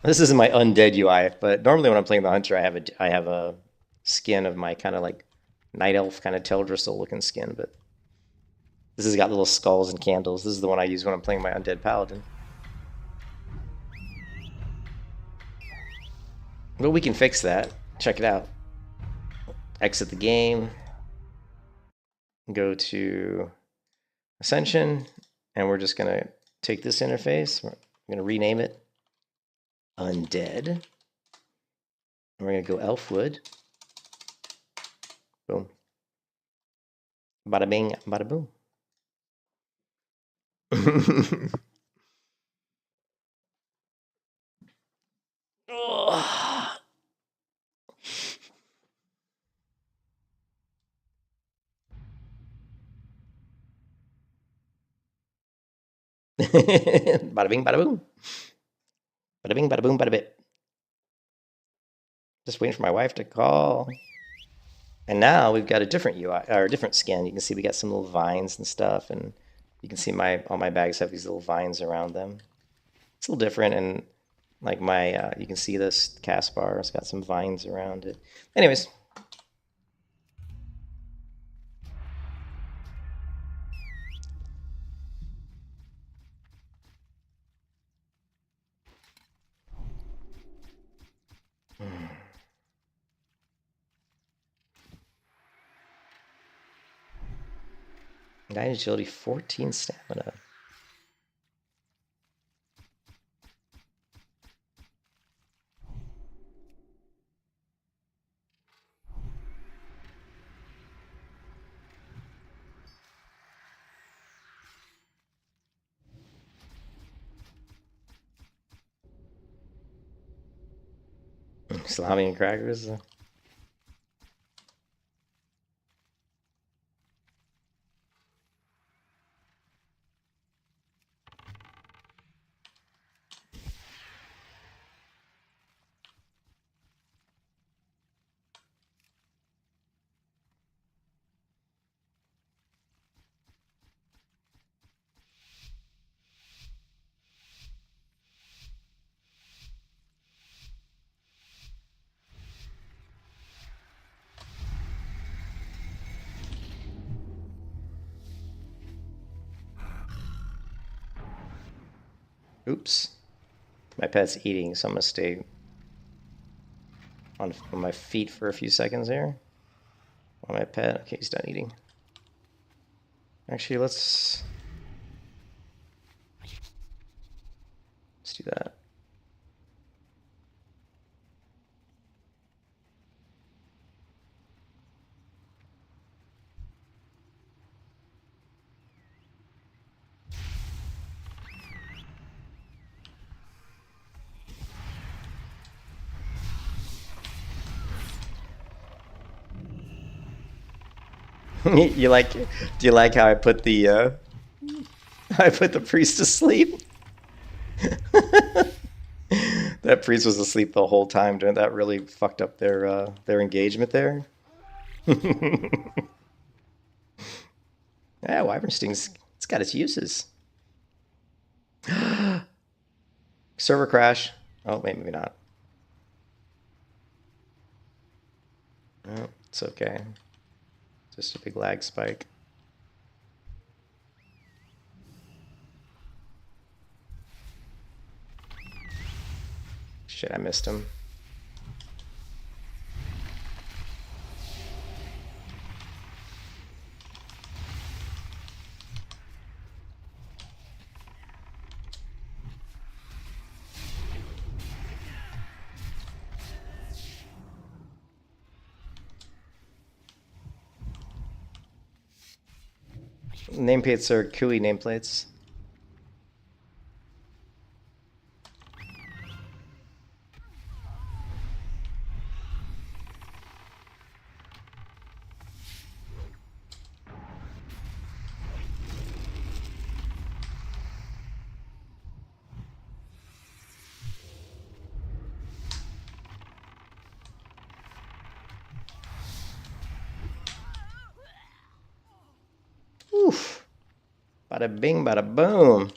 This isn't my undead UI, but normally when I'm playing the Hunter, I have a skin of my kind of like Night Elf kind of Teldrassil looking skin, but this has got little skulls and candles. This is the one I use when I'm playing my undead Paladin. But we can fix that. Check it out. Exit the game. Go to Ascension, and we're just gonna take this interface. We're gonna rename it Undead. And we're gonna go Elfwood. Boom. Bada bing, bada boom. Bada bing, bada boom. Bada bing, bada boom, bada bit. Just waiting for my wife to call. And now we've got a different UI, or a different skin. You can see we got some little vines and stuff, and you can see all my bags have these little vines around them. It's a little different, and like my, you can see this cast bar. It's got some vines around it. Anyways. Guy agility, 14 stamina. Salami and crackers. Oops. My pet's eating, so I'm going to stay on my feet for a few seconds here. On my pet. Okay, he's done eating. Actually, let's do that. You like? Do you like how I put the priest to sleep? That priest was asleep the whole time. That really fucked up their engagement there. Yeah, Wyvern Sting's it's got its uses. Server crash. Oh, wait, maybe not. No, it's okay. Just a big lag spike. Shit, I missed him. Nameplates are Kui nameplates. Oof. Bada bing, bada boom.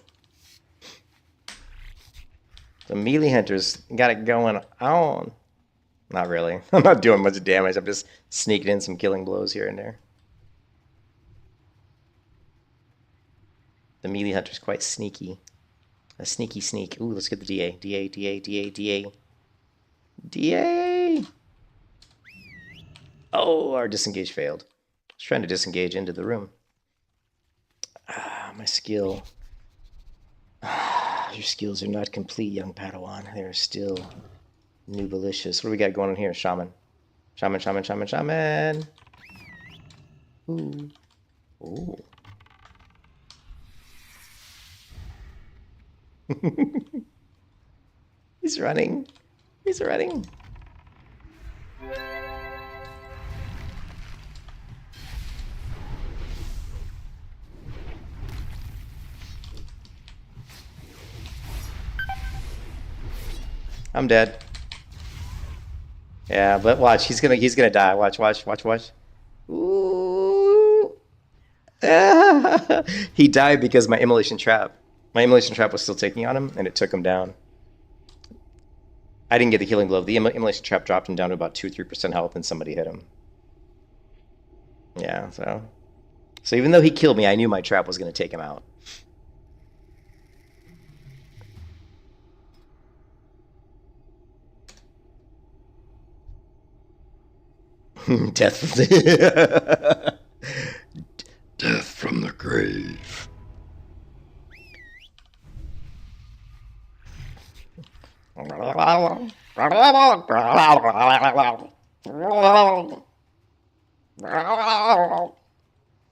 The melee hunters got it going on. Not really. I'm not doing much damage. I'm just sneaking in some killing blows here and there. The melee hunter's quite sneaky. A sneaky sneak. Ooh, let's get the DA. DA, DA, DA, DA. DA! Oh, our disengage failed. I was trying to disengage into the room. Ah, my skill. Ah, your skills are not complete, young Padawan. They're still noobalicious. What do we got going on here? Shaman. Shaman, shaman, shaman, shaman. Ooh. Ooh. He's running. He's running. I'm dead. Yeah, but watch, he's gonna die. Watch, watch, watch, watch. Ooh. He died because my immolation trap was still taking on him, and it took him down. I didn't get the healing blow. The immolation trap dropped him down to about 2-3% health, and somebody hit him. Yeah, so even though he killed me, I knew my trap was gonna take him out. Death from the Death from the grave.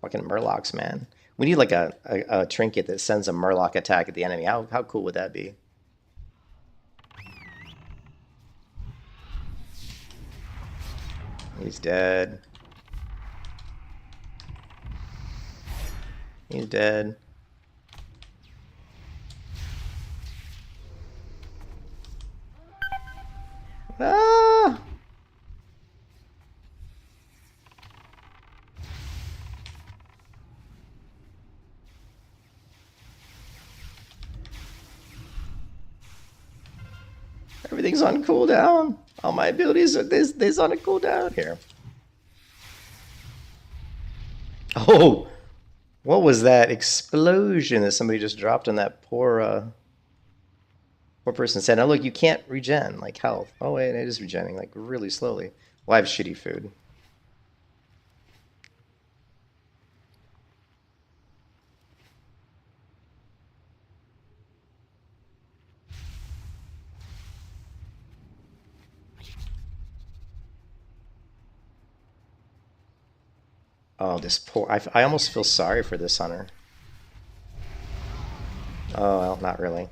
Fucking Murlocs, man. We need like a trinket that sends a Murloc attack at the enemy. How cool would that be? He's dead. He's dead. Ah! Everything's on cooldown. All my abilities are this on a cooldown here. Oh, what was that explosion that somebody just dropped on that poor person said, "Now look, you can't regen like health." Oh wait, it is regenning like really slowly. Well, I have shitty food. Oh, this poor... I almost feel sorry for this hunter. Oh, well, not really.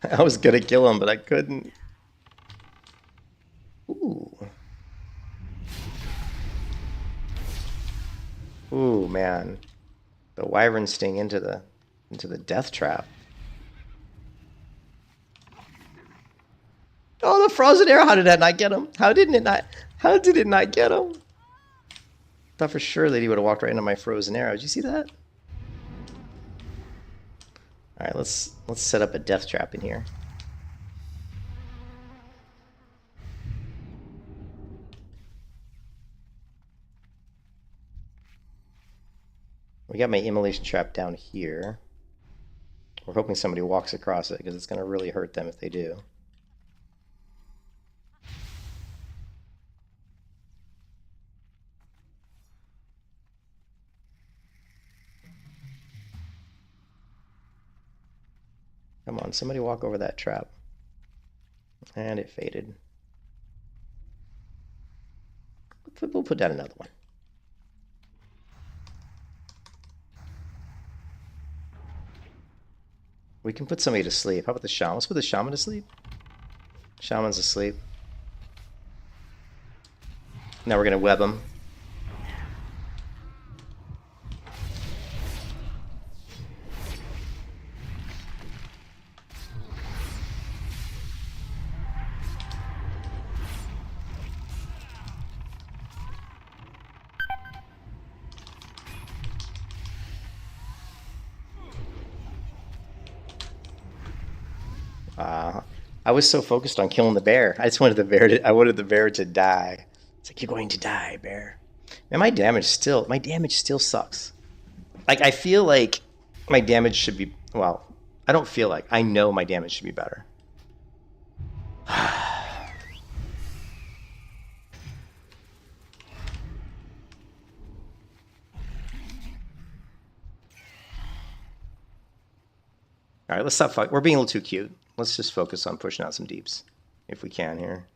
I was gonna kill him, but I couldn't. Ooh. Ooh, man. The wyvern sting into the death trap. Oh, the frozen arrow! How did that not get him? How did it not get him? Thought for sure that he would have walked right into my frozen arrow. Did you see that? All right, let's set up a death trap in here. We got my immolation trap down here. We're hoping somebody walks across it because it's going to really hurt them if they do. Come on, somebody walk over that trap. And it faded. We'll put down another one. We can put somebody to sleep. How about the shaman? Let's put the shaman to sleep. Shaman's asleep. Now we're going to web him. I was so focused on killing the bear. I just wanted the bear to. I wanted the bear to die. It's like, you're going to die, bear. Man, my damage still sucks. Like, I feel like my damage should be. Well, I don't feel like. I know my damage should be better. All right, let's stop fucking. We're being a little too cute. Let's just focus on pushing out some deeps, if we can here.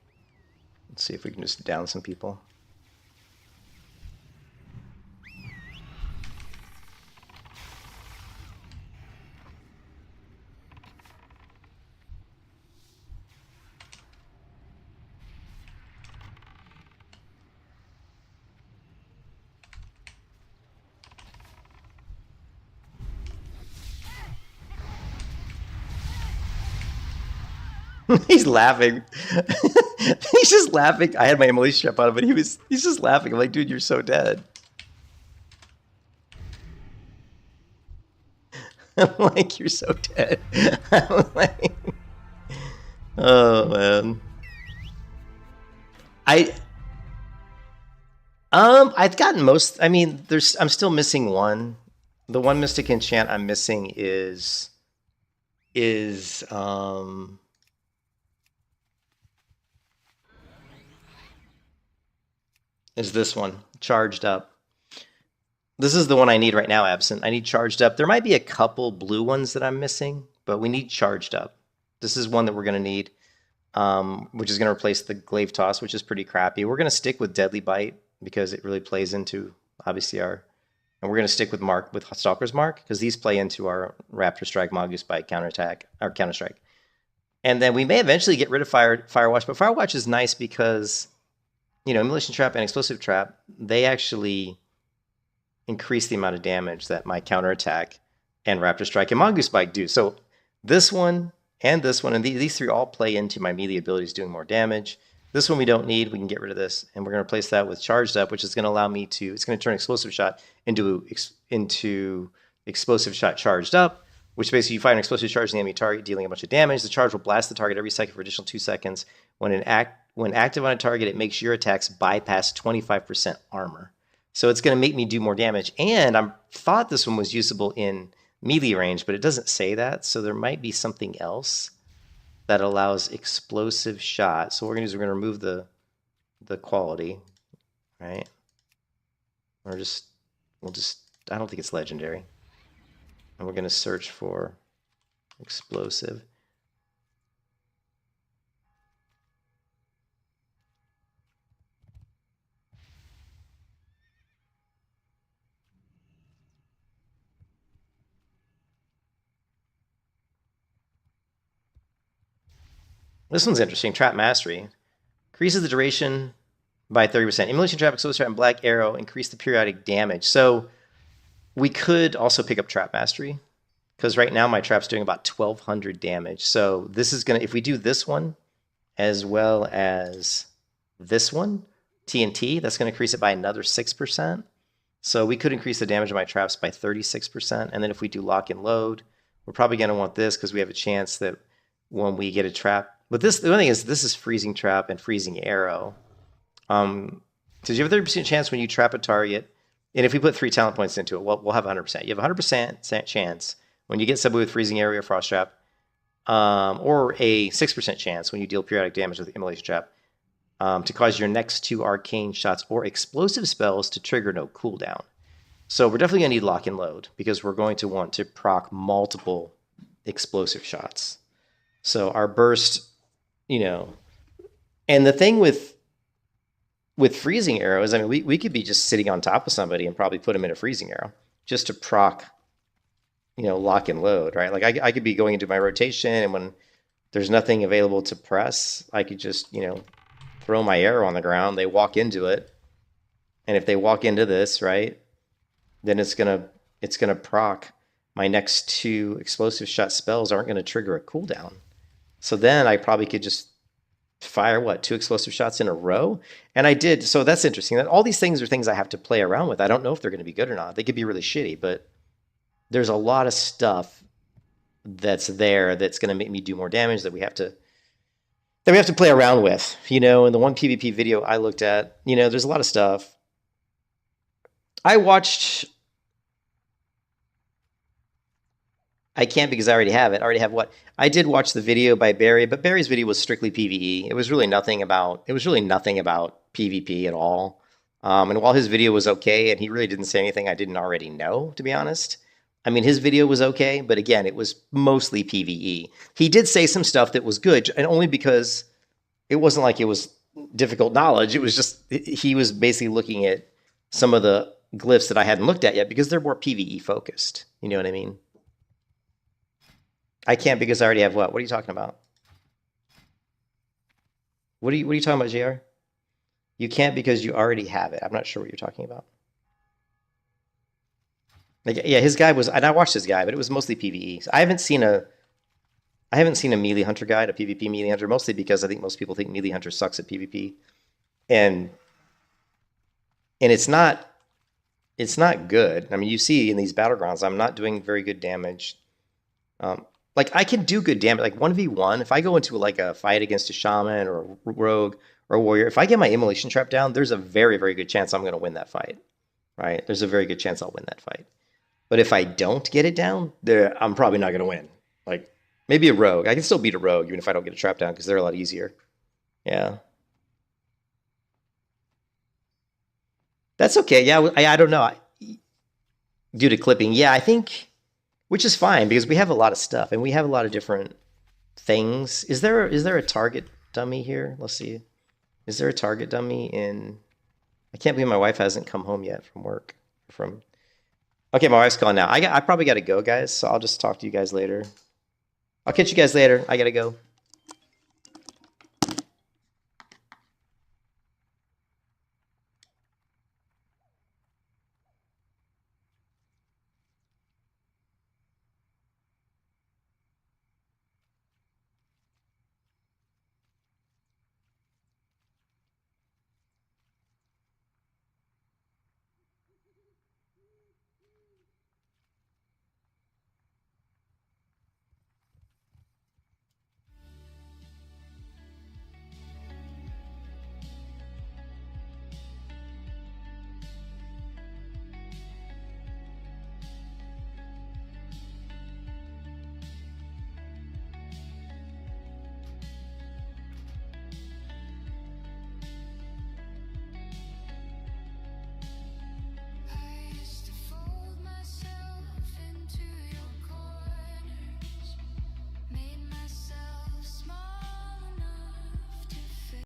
Let's see if we can just down some people. He's laughing. He's just laughing. I had my immolation trap on him, but he's just laughing. I'm like, dude, you're so dead. I'm like, you're so dead. I'm like, oh man. I've gotten most. I mean, I'm still missing one. The one mystic enchant I'm missing is this one, charged up. This is the one I need right now, absent. I need charged up. There might be a couple blue ones that I'm missing, but we need charged up. This is one that we're going to need, which is going to replace the glaive toss, which is pretty crappy. We're going to stick with deadly bite because it really plays into, obviously, and we're going to stick with Stalker's Mark, because these play into our Raptor Strike, Mongoose Bite, counterattack, or counter strike. And then we may eventually get rid of Firewatch, but Firewatch is nice because, you know, Immolation Trap and Explosive Trap, they actually increase the amount of damage that my counterattack and Raptor Strike and Mongoose Bite do. So this one and these three all play into my melee abilities doing more damage. This one we don't need. We can get rid of this, and we're going to replace that with Charged Up, which is going to allow me to, it's going to turn Explosive Shot into Explosive Shot Charged Up, which basically you fire an explosive charge in the enemy target, dealing a bunch of damage. The charge will blast the target every second for additional 2 seconds. When active on a target, it makes your attacks bypass 25% armor. So it's going to make me do more damage. And I thought this one was usable in melee range, but it doesn't say that. So there might be something else that allows explosive shot. So what we're going to do is we're going to remove the quality, right? Or we'll just, I don't think it's legendary. And we're going to search for explosive. This one's interesting. Trap Mastery. Increases the duration by 30%. Immolation Trap, Explosive Trap, and Black Arrow increase the periodic damage. So we could also pick up Trap Mastery, because right now my trap's doing about 1,200 damage. So this is going to, if we do this one as well as this one, TNT. That's going to increase it by another 6%. So we could increase the damage of my traps by 36%. And then if we do lock and load, we're probably going to want this because we have a chance that when we get a trap. But this, the one thing is, this is freezing trap and freezing arrow. Because you have a 30% chance when you trap a target. And if we put 3 talent points into it, we'll have 100%. You have a 100% chance when you get somebody with freezing area or frost trap, or a 6% chance when you deal periodic damage with immolation trap, to cause your next 2 arcane shots or explosive spells to trigger no cooldown. So we're definitely going to need lock and load because we're going to want to proc multiple explosive shots. So our burst, you know, and the thing with freezing arrows, I mean, we could be just sitting on top of somebody and probably put them in a freezing arrow just to proc, you know, lock and load, right? Like I could be going into my rotation, and when there's nothing available to press, I could just, you know, throw my arrow on the ground. They walk into it, and if they walk into this, right, then it's gonna proc. My next 2 explosive shot spells aren't going to trigger a cooldown. So then I probably could just fire, 2 explosive shots in a row? And I did. So that's interesting. That all these things are things I have to play around with. I don't know if they're going to be good or not. They could be really shitty, but there's a lot of stuff that's there that's going to make me do more damage that we have to play around with. You know, in the one PvP video I looked at, you know, there's a lot of stuff. I can't because I already have it. I already have what? I did watch the video by Barry, but Barry's video was strictly PvE. It was really nothing about PvP at all. And while his video was okay, and he really didn't say anything I didn't already know, to be honest. I mean, his video was okay, but again, it was mostly PvE. He did say some stuff that was good, and only because it wasn't like it was difficult knowledge. It was just, he was basically looking at some of the glyphs that I hadn't looked at yet because they're more PvE focused. You know what I mean? I can't because I already have what? What are you talking about? What are you talking about, JR? You can't because you already have it. I'm not sure what you're talking about. Like, yeah, his guide was, and I watched his guide, but it was mostly PvE. So I haven't seen a melee hunter guide, a PvP melee hunter, mostly because I think most people think melee hunter sucks at PvP. And it's not good. I mean, you see in these battlegrounds, I'm not doing very good damage. Like, I can do good damage, like 1v1. If I go into like a fight against a shaman or a rogue or a warrior, if I get my immolation trap down, there's a very, very good chance I'm going to win that fight, right? There's a very good chance I'll win that fight. But if I don't get it down, I'm probably not going to win. Like, maybe a rogue. I can still beat a rogue even if I don't get a trap down because they're a lot easier. Yeah. That's okay. Yeah, I don't know. Due to clipping, yeah, I think... Which is fine because we have a lot of stuff and we have a lot of different things. Is there a target dummy here? Let's see. Is there a target dummy in... I can't believe my wife hasn't come home yet from work. Okay, my wife's calling now. I probably got to go, guys, so I'll just talk to you guys later. I'll catch you guys later. I got to go.